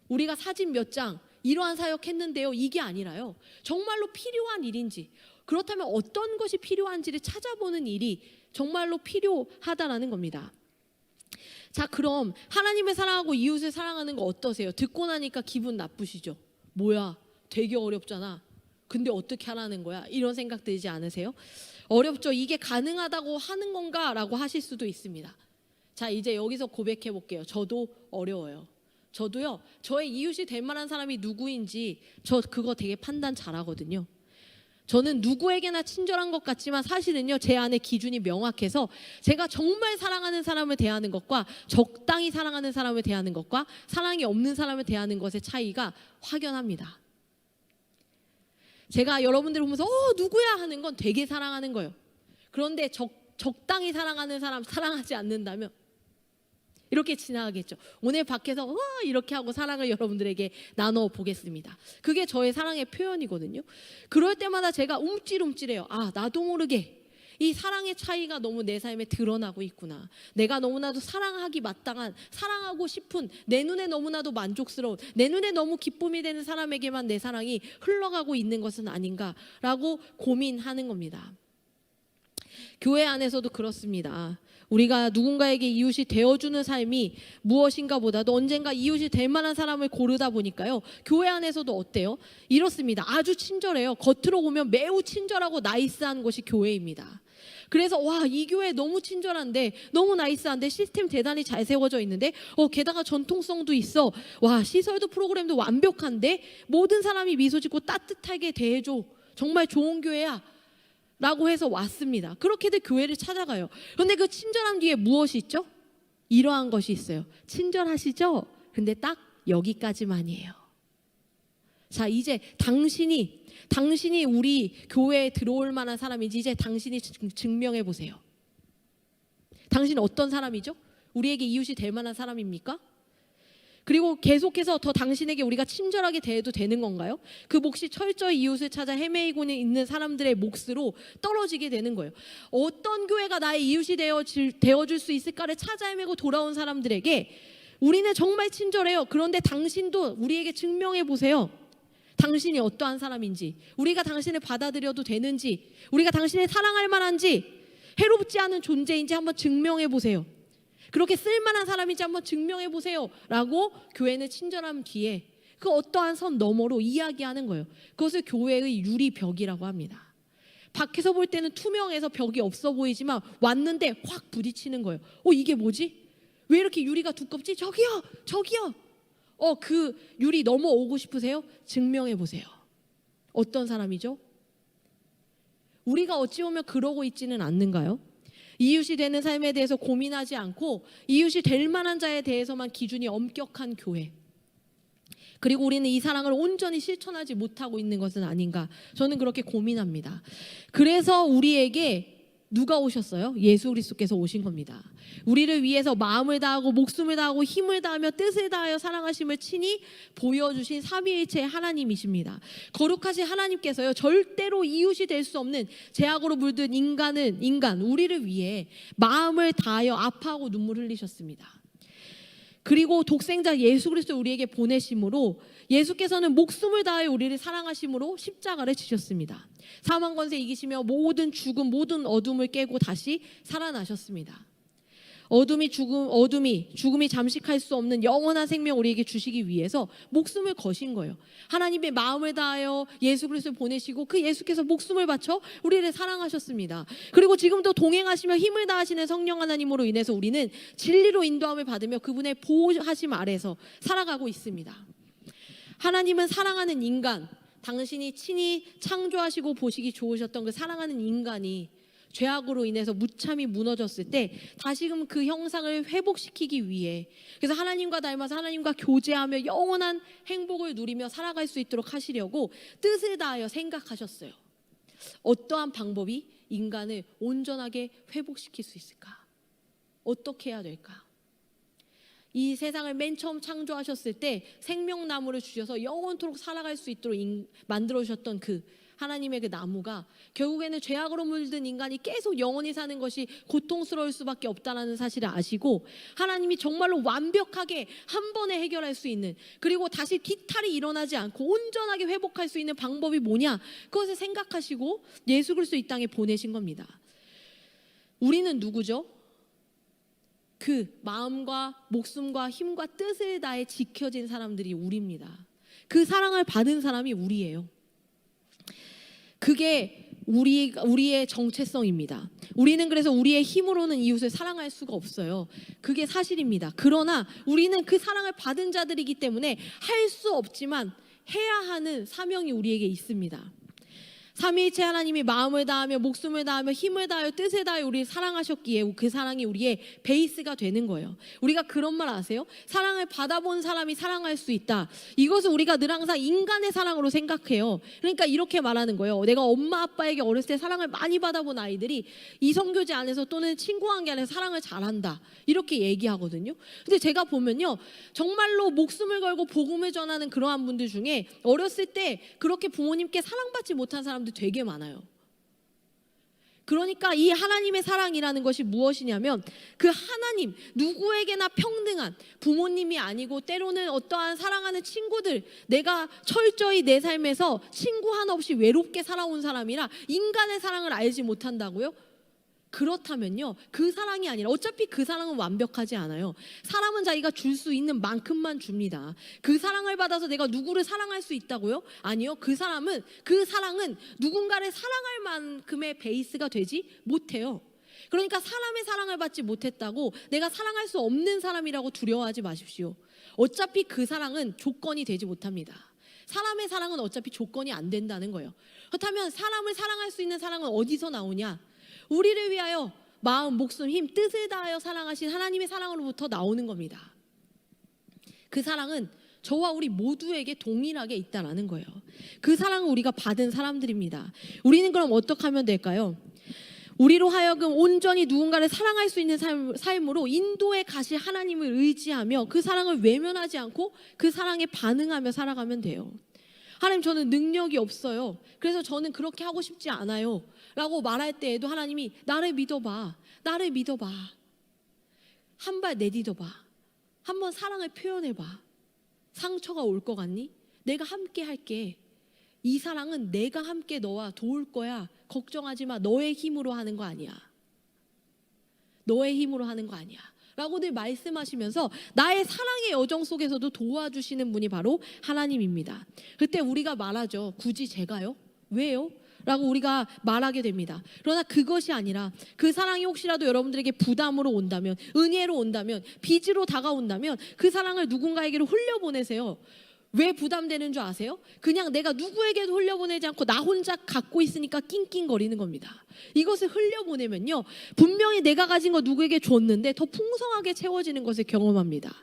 우리가 사진 몇 장 이러한 사역 했는데요, 이게 아니라요, 정말로 필요한 일인지, 그렇다면 어떤 것이 필요한지를 찾아보는 일이 정말로 필요하다라는 겁니다. 자, 그럼 하나님을 사랑하고 이웃을 사랑하는 거 어떠세요? 듣고 나니까 기분 나쁘시죠? 뭐야, 되게 어렵잖아. 근데 어떻게 하라는 거야? 이런 생각 들지 않으세요? 어렵죠. 이게 가능하다고 하는 건가? 라고 하실 수도 있습니다. 자, 이제 여기서 고백해 볼게요. 저도 어려워요. 저도요, 저의 이웃이 될 만한 사람이 누구인지 저 그거 되게 판단 잘하거든요. 저는 누구에게나 친절한 것 같지만 사실은요, 제 안에 기준이 명확해서 제가 정말 사랑하는 사람을 대하는 것과 적당히 사랑하는 사람을 대하는 것과 사랑이 없는 사람을 대하는 것의 차이가 확연합니다. 제가 여러분들을 보면서 누구야 하는 건 되게 사랑하는 거예요. 그런데 적당히 사랑하는 사람 사랑하지 않는다면 이렇게 지나가겠죠. 오늘 밖에서 이렇게 하고 사랑을 여러분들에게 나눠 보겠습니다. 그게 저의 사랑의 표현이거든요. 그럴 때마다 제가 움찔움찔해요. 나도 모르게 이 사랑의 차이가 너무 내 삶에 드러나고 있구나. 내가 너무나도 사랑하기 마땅한, 사랑하고 싶은, 내 눈에 너무나도 만족스러운, 내 눈에 너무 기쁨이 되는 사람에게만 내 사랑이 흘러가고 있는 것은 아닌가라고 고민하는 겁니다. 교회 안에서도 그렇습니다. 우리가 누군가에게 이웃이 되어주는 삶이 무엇인가 보다도 언젠가 이웃이 될 만한 사람을 고르다 보니까요, 교회 안에서도 어때요? 이렇습니다. 아주 친절해요. 겉으로 보면 매우 친절하고 나이스한 곳이 교회입니다. 그래서 이 교회 너무 친절한데, 너무 나이스한데, 시스템 대단히 잘 세워져 있는데, 게다가 전통성도 있어, 시설도 프로그램도 완벽한데, 모든 사람이 미소 짓고 따뜻하게 대해줘, 정말 좋은 교회야 라고 해서 왔습니다. 그렇게들 교회를 찾아가요. 그런데 그 친절함 뒤에 무엇이 있죠? 이러한 것이 있어요. 친절하시죠? 근데 딱 여기까지만이에요. 자, 이제 당신이 우리 교회에 들어올 만한 사람인지 이제 당신이 증명해 보세요. 당신은 어떤 사람이죠? 우리에게 이웃이 될 만한 사람입니까? 그리고 계속해서 더 당신에게 우리가 친절하게 대해도 되는 건가요? 그 몫이 철저히 이웃을 찾아 헤매이고 있는 사람들의 몫으로 떨어지게 되는 거예요. 어떤 교회가 나의 이웃이 되어줄 수 있을까를 찾아 헤매고 돌아온 사람들에게 우리는 정말 친절해요. 그런데 당신도 우리에게 증명해 보세요. 당신이 어떠한 사람인지, 우리가 당신을 받아들여도 되는지, 우리가 당신을 사랑할 만한지, 해롭지 않은 존재인지 한번 증명해 보세요. 그렇게 쓸만한 사람인지 한번 증명해 보세요 라고 교회는 친절함 뒤에 그 어떠한 선 너머로 이야기하는 거예요. 그것을 교회의 유리벽이라고 합니다. 밖에서 볼 때는 투명해서 벽이 없어 보이지만 왔는데 확 부딪히는 거예요. 이게 뭐지? 왜 이렇게 유리가 두껍지? 저기요! 그 유리 넘어오고 싶으세요? 증명해 보세요. 어떤 사람이죠? 우리가 어찌 보면 그러고 있지는 않는가요? 이웃이 되는 삶에 대해서 고민하지 않고 이웃이 될 만한 자에 대해서만 기준이 엄격한 교회. 그리고 우리는 이 사랑을 온전히 실천하지 못하고 있는 것은 아닌가, 저는 그렇게 고민합니다. 그래서 우리에게 누가 오셨어요? 예수 그리스도께서 오신 겁니다. 우리를 위해서 마음을 다하고 목숨을 다하고 힘을 다하며 뜻을 다하여 사랑하심을 친히 보여주신 삼위일체의 하나님이십니다. 거룩하신 하나님께서요, 절대로 이웃이 될 수 없는 죄악으로 물든 인간 우리를 위해 마음을 다하여 아파하고 눈물 흘리셨습니다. 그리고 독생자 예수 그리스도 우리에게 보내심으로 예수께서는 목숨을 다하여 우리를 사랑하심으로 십자가를 지셨습니다. 사망 권세 이기시며 모든 죽음 모든 어둠을 깨고 다시 살아나셨습니다. 죽음이 잠식할 수 없는 영원한 생명 우리에게 주시기 위해서 목숨을 거신 거예요. 하나님의 마음을 다하여 예수 그리스도를 보내시고 그 예수께서 목숨을 바쳐 우리를 사랑하셨습니다. 그리고 지금도 동행하시며 힘을 다하시는 성령 하나님으로 인해서 우리는 진리로 인도함을 받으며 그분의 보호하심 아래서 살아가고 있습니다. 하나님은 사랑하는 인간, 당신이 친히 창조하시고 보시기 좋으셨던 그 사랑하는 인간이 죄악으로 인해서 무참히 무너졌을 때 다시금 그 형상을 회복시키기 위해, 그래서 하나님과 닮아서 하나님과 교제하며 영원한 행복을 누리며 살아갈 수 있도록 하시려고 뜻을 다하여 생각하셨어요. 어떠한 방법이 인간을 온전하게 회복시킬 수 있을까? 어떻게 해야 될까? 이 세상을 맨 처음 창조하셨을 때 생명나무를 주셔서 영원토록 살아갈 수 있도록 만들어 주셨던 그 하나님의 그 나무가 결국에는 죄악으로 물든 인간이 계속 영원히 사는 것이 고통스러울 수밖에 없다는 사실을 아시고, 하나님이 정말로 완벽하게 한 번에 해결할 수 있는, 그리고 다시 기탈이 일어나지 않고 온전하게 회복할 수 있는 방법이 뭐냐, 그것을 생각하시고 예수 그리스도 이 땅에 보내신 겁니다. 우리는 누구죠? 그 마음과 목숨과 힘과 뜻을 다해 지켜진 사람들이 우리입니다. 그 사랑을 받은 사람이 우리예요. 그게 우리의 정체성입니다. 우리는 그래서 우리의 힘으로는 이웃을 사랑할 수가 없어요. 그게 사실입니다. 그러나 우리는 그 사랑을 받은 자들이기 때문에 할 수 없지만 해야 하는 사명이 우리에게 있습니다. 삼위일체 하나님이 마음을 다하며 목숨을 다하며 힘을 다하여 뜻을 다하여 우리를 사랑하셨기에 그 사랑이 우리의 베이스가 되는 거예요. 우리가 그런 말 아세요? 사랑을 받아본 사람이 사랑할 수 있다. 이것을 우리가 늘 항상 인간의 사랑으로 생각해요. 그러니까 이렇게 말하는 거예요. 내가 엄마 아빠에게 어렸을 때 사랑을 많이 받아본 아이들이 이성교제 안에서 또는 친구관계 안에서 사랑을 잘한다, 이렇게 얘기하거든요. 근데 제가 보면요, 정말로 목숨을 걸고 복음을 전하는 그러한 분들 중에 어렸을 때 그렇게 부모님께 사랑받지 못한 사람 되게 많아요. 그러니까 이 하나님의 사랑이라는 것이 무엇이냐면, 그 하나님, 누구에게나 평등한 부모님이 아니고 때로는 어떠한 사랑하는 친구들, 내가 철저히 내 삶에서 친구 하나 없이 외롭게 살아온 사람이라 인간의 사랑을 알지 못한다고요? 그렇다면요, 그 사랑이 아니라, 어차피 그 사랑은 완벽하지 않아요. 사람은 자기가 줄 수 있는 만큼만 줍니다. 그 사랑을 받아서 내가 누구를 사랑할 수 있다고요? 아니요. 그 사랑은 누군가를 사랑할 만큼의 베이스가 되지 못해요. 그러니까 사람의 사랑을 받지 못했다고 내가 사랑할 수 없는 사람이라고 두려워하지 마십시오. 어차피 그 사랑은 조건이 되지 못합니다. 사람의 사랑은 어차피 조건이 안 된다는 거예요. 그렇다면 사람을 사랑할 수 있는 사랑은 어디서 나오냐? 우리를 위하여 마음, 목숨, 힘, 뜻을 다하여 사랑하신 하나님의 사랑으로부터 나오는 겁니다. 그 사랑은 저와 우리 모두에게 동일하게 있다라는 거예요. 그 사랑을 우리가 받은 사람들입니다. 우리는 그럼 어떻게 하면 될까요? 우리로 하여금 온전히 누군가를 사랑할 수 있는 삶으로 인도에 가실 하나님을 의지하며 그 사랑을 외면하지 않고 그 사랑에 반응하며 살아가면 돼요. 하나님, 저는 능력이 없어요. 그래서 저는 그렇게 하고 싶지 않아요 라고 말할 때에도 하나님이 나를 믿어봐. 한 발 내딛어봐. 한번 사랑을 표현해봐. 상처가 올 것 같니? 내가 함께 할게. 이 사랑은 내가 함께 너와 도울 거야. 걱정하지 마. 너의 힘으로 하는 거 아니야. 라고 늘 말씀하시면서 나의 사랑의 여정 속에서도 도와주시는 분이 바로 하나님입니다. 그때 우리가 말하죠. 굳이 제가요? 왜요? 라고 우리가 말하게 됩니다. 그러나 그것이 아니라 그 사랑이 혹시라도 여러분들에게 부담으로 온다면, 은혜로 온다면, 빚으로 다가온다면 그 사랑을 누군가에게로 흘려보내세요. 왜 부담되는 줄 아세요? 그냥 내가 누구에게도 흘려보내지 않고 나 혼자 갖고 있으니까 낑낑거리는 겁니다. 이것을 흘려보내면요, 분명히 내가 가진 거 누구에게 줬는데 더 풍성하게 채워지는 것을 경험합니다.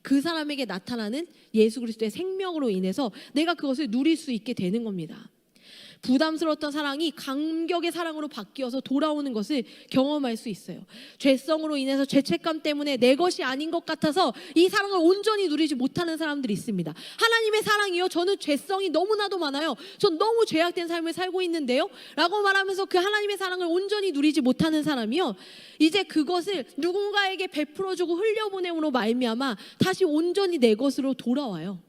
그 사람에게 나타나는 예수 그리스도의 생명으로 인해서 내가 그것을 누릴 수 있게 되는 겁니다. 부담스러웠던 사랑이 감격의 사랑으로 바뀌어서 돌아오는 것을 경험할 수 있어요. 죄성으로 인해서 죄책감 때문에 내 것이 아닌 것 같아서 이 사랑을 온전히 누리지 못하는 사람들이 있습니다. 하나님의 사랑이요, 저는 죄성이 너무나도 많아요, 전 너무 죄악된 삶을 살고 있는데요 라고 말하면서 그 하나님의 사랑을 온전히 누리지 못하는 사람이요, 이제 그것을 누군가에게 베풀어주고 흘려보냄으로 말미암아 다시 온전히 내 것으로 돌아와요.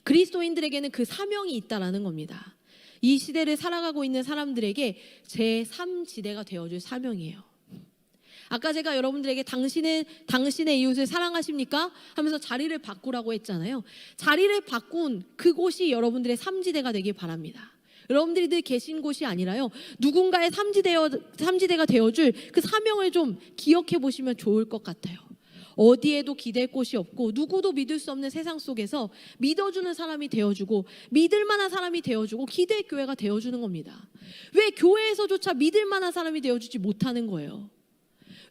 그리스도인들에게는 그 사명이 있다라는 겁니다. 이 시대를 살아가고 있는 사람들에게 제3지대가 되어줄 사명이에요. 아까 제가 여러분들에게 당신의 이웃을 사랑하십니까? 하면서 자리를 바꾸라고 했잖아요. 자리를 바꾼 그곳이 여러분들의 3지대가 되길 바랍니다. 여러분들이 늘 계신 곳이 아니라요, 누군가의 3지대가 되어줄 그 사명을 좀 기억해 보시면 좋을 것 같아요. 어디에도 기댈 곳이 없고 누구도 믿을 수 없는 세상 속에서 믿어주는 사람이 되어주고 믿을 만한 사람이 되어주고 기대의 교회가 되어주는 겁니다. 왜 교회에서조차 믿을 만한 사람이 되어주지 못하는 거예요?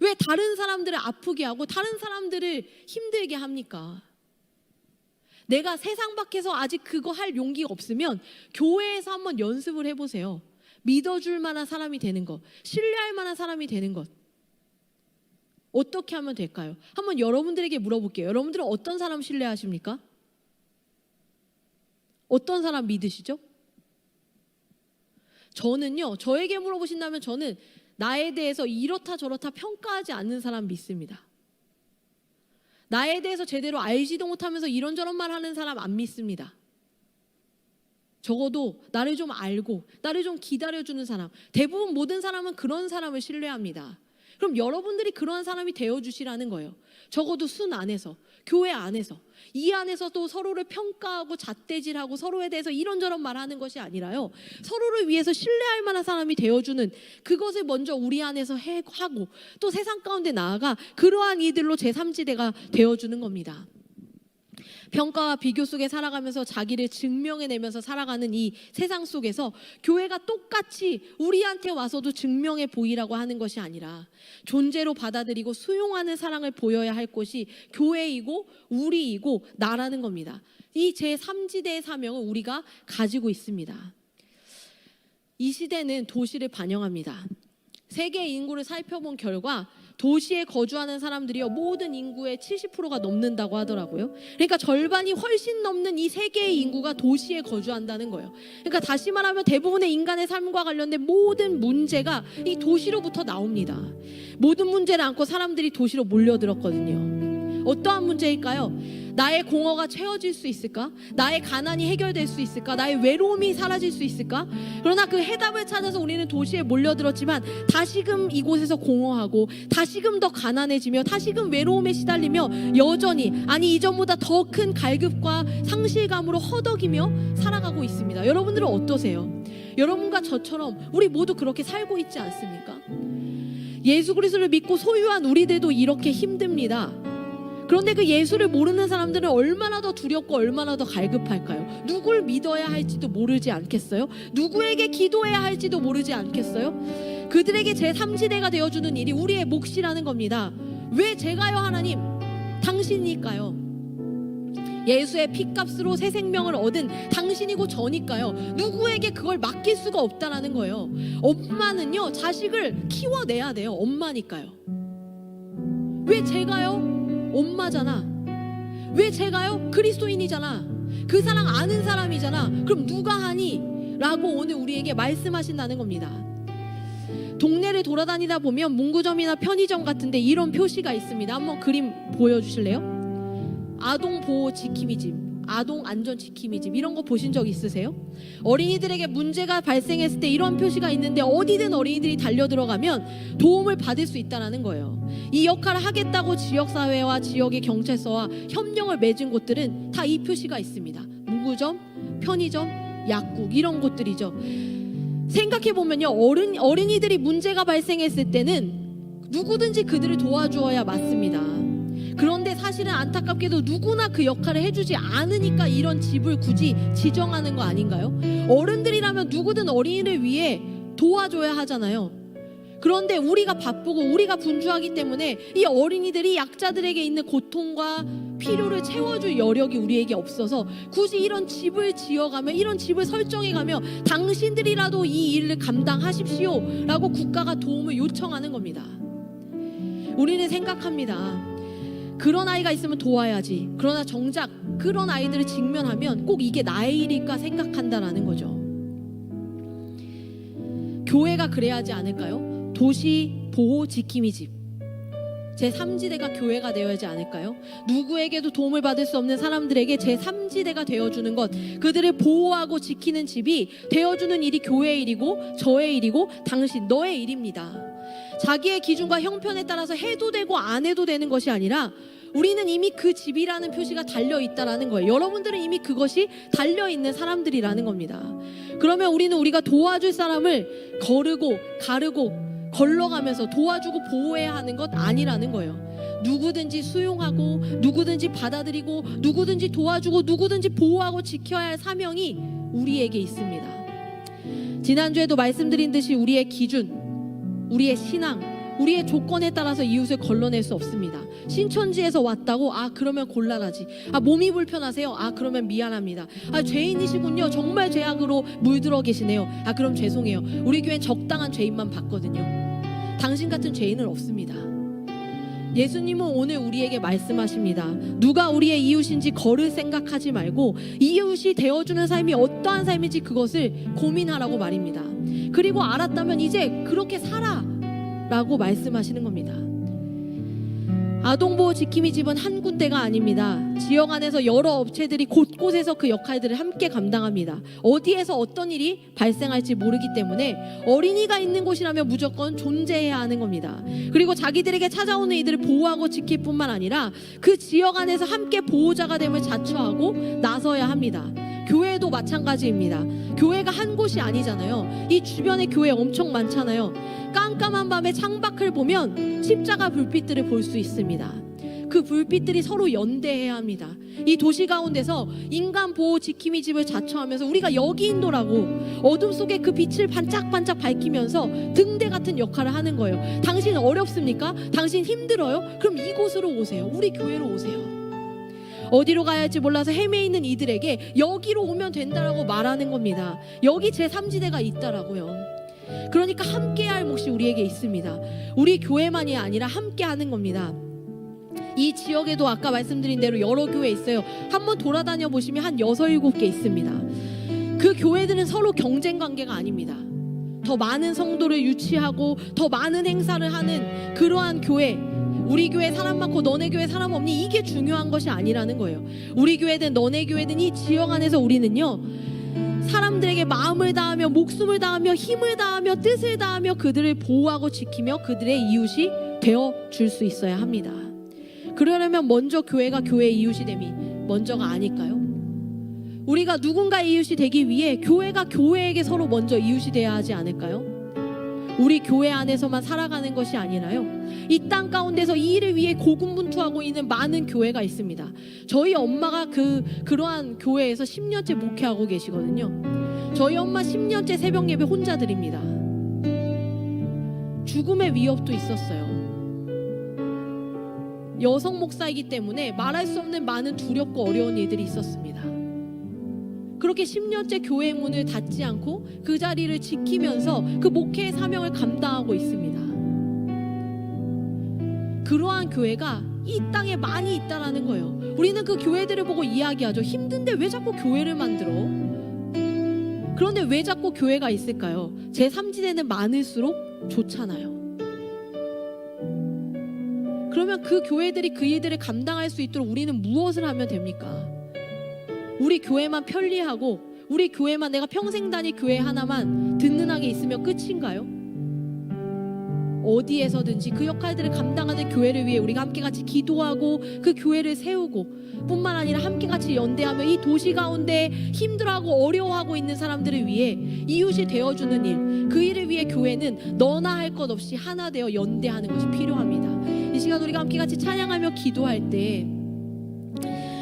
왜 다른 사람들을 아프게 하고 다른 사람들을 힘들게 합니까? 내가 세상 밖에서 아직 그거 할 용기가 없으면 교회에서 한번 연습을 해보세요. 믿어줄 만한 사람이 되는 것, 신뢰할 만한 사람이 되는 것, 어떻게 하면 될까요? 한번 여러분들에게 물어볼게요. 여러분들은 어떤 사람 신뢰하십니까? 어떤 사람 믿으시죠? 저는요, 저에게 물어보신다면 저는 나에 대해서 이렇다 저렇다 평가하지 않는 사람 믿습니다. 나에 대해서 제대로 알지도 못하면서 이런저런 말 하는 사람 안 믿습니다. 적어도 나를 좀 알고 나를 좀 기다려주는 사람, 대부분 모든 사람은 그런 사람을 신뢰합니다. 그럼 여러분들이 그러한 사람이 되어주시라는 거예요. 적어도 순 안에서, 교회 안에서, 이 안에서도 서로를 평가하고 잣대질하고 서로에 대해서 이런저런 말하는 것이 아니라요, 서로를 위해서 신뢰할 만한 사람이 되어주는 그것을 먼저 우리 안에서 하고 또 세상 가운데 나아가 그러한 이들로 제3지대가 되어주는 겁니다. 평가와 비교 속에 살아가면서 자기를 증명해내면서 살아가는 이 세상 속에서 교회가 똑같이 우리한테 와서도 증명해 보이라고 하는 것이 아니라 존재로 받아들이고 수용하는 사랑을 보여야 할 곳이 교회이고 우리이고 나라는 겁니다. 이 제3지대의 사명을 우리가 가지고 있습니다. 이 시대는 도시를 반영합니다. 세계 인구를 살펴본 결과 도시에 거주하는 사람들이요, 모든 인구의 70%가 넘는다고 하더라고요. 그러니까 절반이 훨씬 넘는 이 세계의 인구가 도시에 거주한다는 거예요. 그러니까 다시 말하면 대부분의 인간의 삶과 관련된 모든 문제가 이 도시로부터 나옵니다. 모든 문제를 안고 사람들이 도시로 몰려들었거든요. 어떠한 문제일까요? 나의 공허가 채워질 수 있을까? 나의 가난이 해결될 수 있을까? 나의 외로움이 사라질 수 있을까? 그러나 그 해답을 찾아서 우리는 도시에 몰려들었지만 다시금 이곳에서 공허하고 다시금 더 가난해지며 다시금 외로움에 시달리며 여전히, 아니 이전보다 더 큰 갈급과 상실감으로 허덕이며 살아가고 있습니다. 여러분들은 어떠세요? 여러분과 저처럼 우리 모두 그렇게 살고 있지 않습니까? 예수 그리스도를 믿고 소유한 우리들도 이렇게 힘듭니다. 그런데 그 예수를 모르는 사람들은 얼마나 더 두렵고 얼마나 더 갈급할까요? 누굴 믿어야 할지도 모르지 않겠어요? 누구에게 기도해야 할지도 모르지 않겠어요? 그들에게 제3지대가 되어주는 일이 우리의 몫이라는 겁니다. 왜 제가요 하나님? 당신이니까요. 예수의 피값으로 새 생명을 얻은 당신이고 저니까요. 누구에게 그걸 맡길 수가 없다라는 거예요. 엄마는요, 자식을 키워내야 돼요. 엄마니까요. 왜 제가요? 엄마잖아. 왜 제가요? 그리스도인이잖아. 그 사랑 아는 사람이잖아. 그럼 누가 하니? 라고 오늘 우리에게 말씀하신다는 겁니다. 동네를 돌아다니다 보면 문구점이나 편의점 같은데 이런 표시가 있습니다. 한번 그림 보여주실래요? 아동 보호 지킴이 집, 아동 안전 지킴이 집, 이런 거 보신 적 있으세요? 어린이들에게 문제가 발생했을 때 이런 표시가 있는데 어디든 어린이들이 달려 들어가면 도움을 받을 수 있다는 거예요. 이 역할을 하겠다고 지역사회와 지역의 경찰서와 협력을 맺은 곳들은 다 이 표시가 있습니다. 문구점, 편의점, 약국, 이런 곳들이죠. 생각해보면요, 어린이들이 문제가 발생했을 때는 누구든지 그들을 도와주어야 맞습니다. 그런데 사실은 안타깝게도 누구나 그 역할을 해주지 않으니까 이런 집을 굳이 지정하는 거 아닌가요? 어른들이라면 누구든 어린이를 위해 도와줘야 하잖아요. 그런데 우리가 바쁘고 우리가 분주하기 때문에 이 어린이들이 약자들에게 있는 고통과 필요를 채워줄 여력이 우리에게 없어서 굳이 이런 집을 지어가며 이런 집을 설정해가며 당신들이라도 이 일을 감당하십시오 라고 국가가 도움을 요청하는 겁니다. 우리는 생각합니다. 그런 아이가 있으면 도와야지. 그러나 정작 그런 아이들을 직면하면 꼭 이게 나의 일일까 생각한다라는 거죠. 교회가 그래야 하지 않을까요? 도시 보호 지킴이 집 제3지대가 교회가 되어야 하지 않을까요? 누구에게도 도움을 받을 수 없는 사람들에게 제3지대가 되어주는 것, 그들을 보호하고 지키는 집이 되어주는 일이 교회의 일이고 저의 일이고 당신 너의 일입니다. 자기의 기준과 형편에 따라서 해도 되고 안 해도 되는 것이 아니라 우리는 이미 그 집이라는 표시가 달려있다라는 거예요. 여러분들은 이미 그것이 달려있는 사람들이라는 겁니다. 그러면 우리는 우리가 도와줄 사람을 거르고 가르고 걸러가면서 도와주고 보호해야 하는 것 아니라는 거예요. 누구든지 수용하고 누구든지 받아들이고 누구든지 도와주고 누구든지 보호하고 지켜야 할 사명이 우리에게 있습니다. 지난주에도 말씀드린 듯이 우리의 기준, 우리의 신앙, 우리의 조건에 따라서 이웃을 걸러낼 수 없습니다. 신천지에서 왔다고 그러면 곤란하지. 몸이 불편하세요? 그러면 미안합니다. 죄인이시군요. 정말 죄악으로 물들어 계시네요. 그럼 죄송해요. 우리 교회는 적당한 죄인만 받거든요. 당신 같은 죄인은 없습니다. 예수님은 오늘 우리에게 말씀하십니다. 누가 우리의 이웃인지 거를 생각하지 말고 이웃이 되어주는 삶이 어떠한 삶인지 그것을 고민하라고 말입니다. 그리고 알았다면 이제 그렇게 살아 라고 말씀하시는 겁니다. 아동보호 지킴이 집은 한 군데가 아닙니다. 지역 안에서 여러 업체들이 곳곳에서 그 역할들을 함께 감당합니다. 어디에서 어떤 일이 발생할지 모르기 때문에 어린이가 있는 곳이라면 무조건 존재해야 하는 겁니다. 그리고 자기들에게 찾아오는 이들을 보호하고 지킬 뿐만 아니라 그 지역 안에서 함께 보호자가 됨을 자처하고 나서야 합니다. 교회도 마찬가지입니다. 교회가 한 곳이 아니잖아요. 이 주변에 교회 엄청 많잖아요. 깜깜한 밤에 창밖을 보면 십자가 불빛들을 볼 수 있습니다. 그 불빛들이 서로 연대해야 합니다. 이 도시 가운데서 인간 보호 지킴이 집을 자처하면서 우리가 여기인도라고 어둠 속에 그 빛을 반짝반짝 밝히면서 등대 같은 역할을 하는 거예요. 당신 어렵습니까? 당신 힘들어요? 그럼 이곳으로 오세요. 우리 교회로 오세요. 어디로 가야 할지 몰라서 헤매이는 이들에게 여기로 오면 된다라고 말하는 겁니다. 여기 제3지대가 있다라고요. 그러니까 함께할 몫이 우리에게 있습니다. 우리 교회만이 아니라 함께하는 겁니다. 이 지역에도 아까 말씀드린 대로 여러 교회 있어요. 한번 돌아다녀 보시면 한 6, 7개 있습니다. 그 교회들은 서로 경쟁 관계가 아닙니다. 더 많은 성도를 유치하고 더 많은 행사를 하는 그러한 교회, 우리 교회 사람 많고 너네 교회 사람 없니? 이게 중요한 것이 아니라는 거예요. 우리 교회든 너네 교회든 이 지역 안에서 우리는요, 사람들에게 마음을 다하며 목숨을 다하며 힘을 다하며 뜻을 다하며 그들을 보호하고 지키며 그들의 이웃이 되어줄 수 있어야 합니다. 그러려면 먼저 교회가 교회의 이웃이 됨이 먼저가 아닐까요? 우리가 누군가의 이웃이 되기 위해 교회가 교회에게 서로 먼저 이웃이 돼야 하지 않을까요? 우리 교회 안에서만 살아가는 것이 아니라요, 이 땅 가운데서 이 일을 위해 고군분투하고 있는 많은 교회가 있습니다. 저희 엄마가 그러한 교회에서 10년째 목회하고 계시거든요. 저희 엄마 10년째 새벽 예배 혼자 드립니다. 죽음의 위협도 있었어요. 여성 목사이기 때문에 말할 수 없는 많은 두렵고 어려운 일들이 있었습니다. 그렇게 10년째 교회 문을 닫지 않고 그 자리를 지키면서 그 목회의 사명을 감당하고 있습니다. 그러한 교회가 이 땅에 많이 있다라는 거예요. 우리는 그 교회들을 보고 이야기하죠. 힘든데 왜 자꾸 교회를 만들어? 그런데 왜 자꾸 교회가 있을까요? 제3지대는 많을수록 좋잖아요. 그러면 그 교회들이 그 일들을 감당할 수 있도록 우리는 무엇을 하면 됩니까? 우리 교회만 편리하고 우리 교회만, 내가 평생 다닐 교회 하나만 든든하게 있으면 끝인가요? 어디에서든지 그 역할들을 감당하는 교회를 위해 우리가 함께 같이 기도하고 그 교회를 세우고 뿐만 아니라 함께 같이 연대하며 이 도시 가운데 힘들어하고 어려워하고 있는 사람들을 위해 이웃이 되어주는 일, 그 일을 위해 교회는 너나 할 것 없이 하나 되어 연대하는 것이 필요합니다. 이 시간 우리가 함께 같이 찬양하며 기도할 때,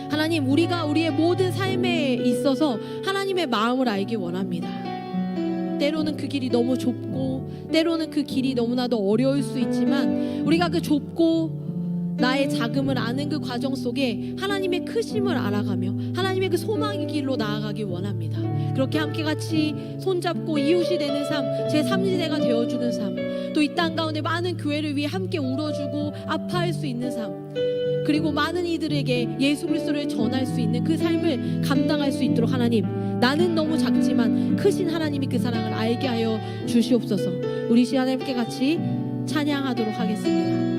하나님, 우리가 우리의 모든 삶에 있어서 하나님의 마음을 알기 원합니다. 때로는 그 길이 너무 좁고 때로는 그 길이 너무나도 어려울 수 있지만 우리가 그 좁고 나의 작음을 아는 그 과정 속에 하나님의 크심을 알아가며 하나님의 그 소망의 길로 나아가기 원합니다. 그렇게 함께 같이 손잡고 이웃이 되는 삶, 제3지대가 되어주는 삶, 또 이 땅 가운데 많은 교회를 위해 함께 울어주고 아파할 수 있는 삶, 그리고 많은 이들에게 예수 그리스도를 전할 수 있는 그 삶을 감당할 수 있도록 하나님, 나는 너무 작지만 크신 하나님이 그 사랑을 알게 하여 주시옵소서. 우리 시간에 함께 같이 찬양하도록 하겠습니다.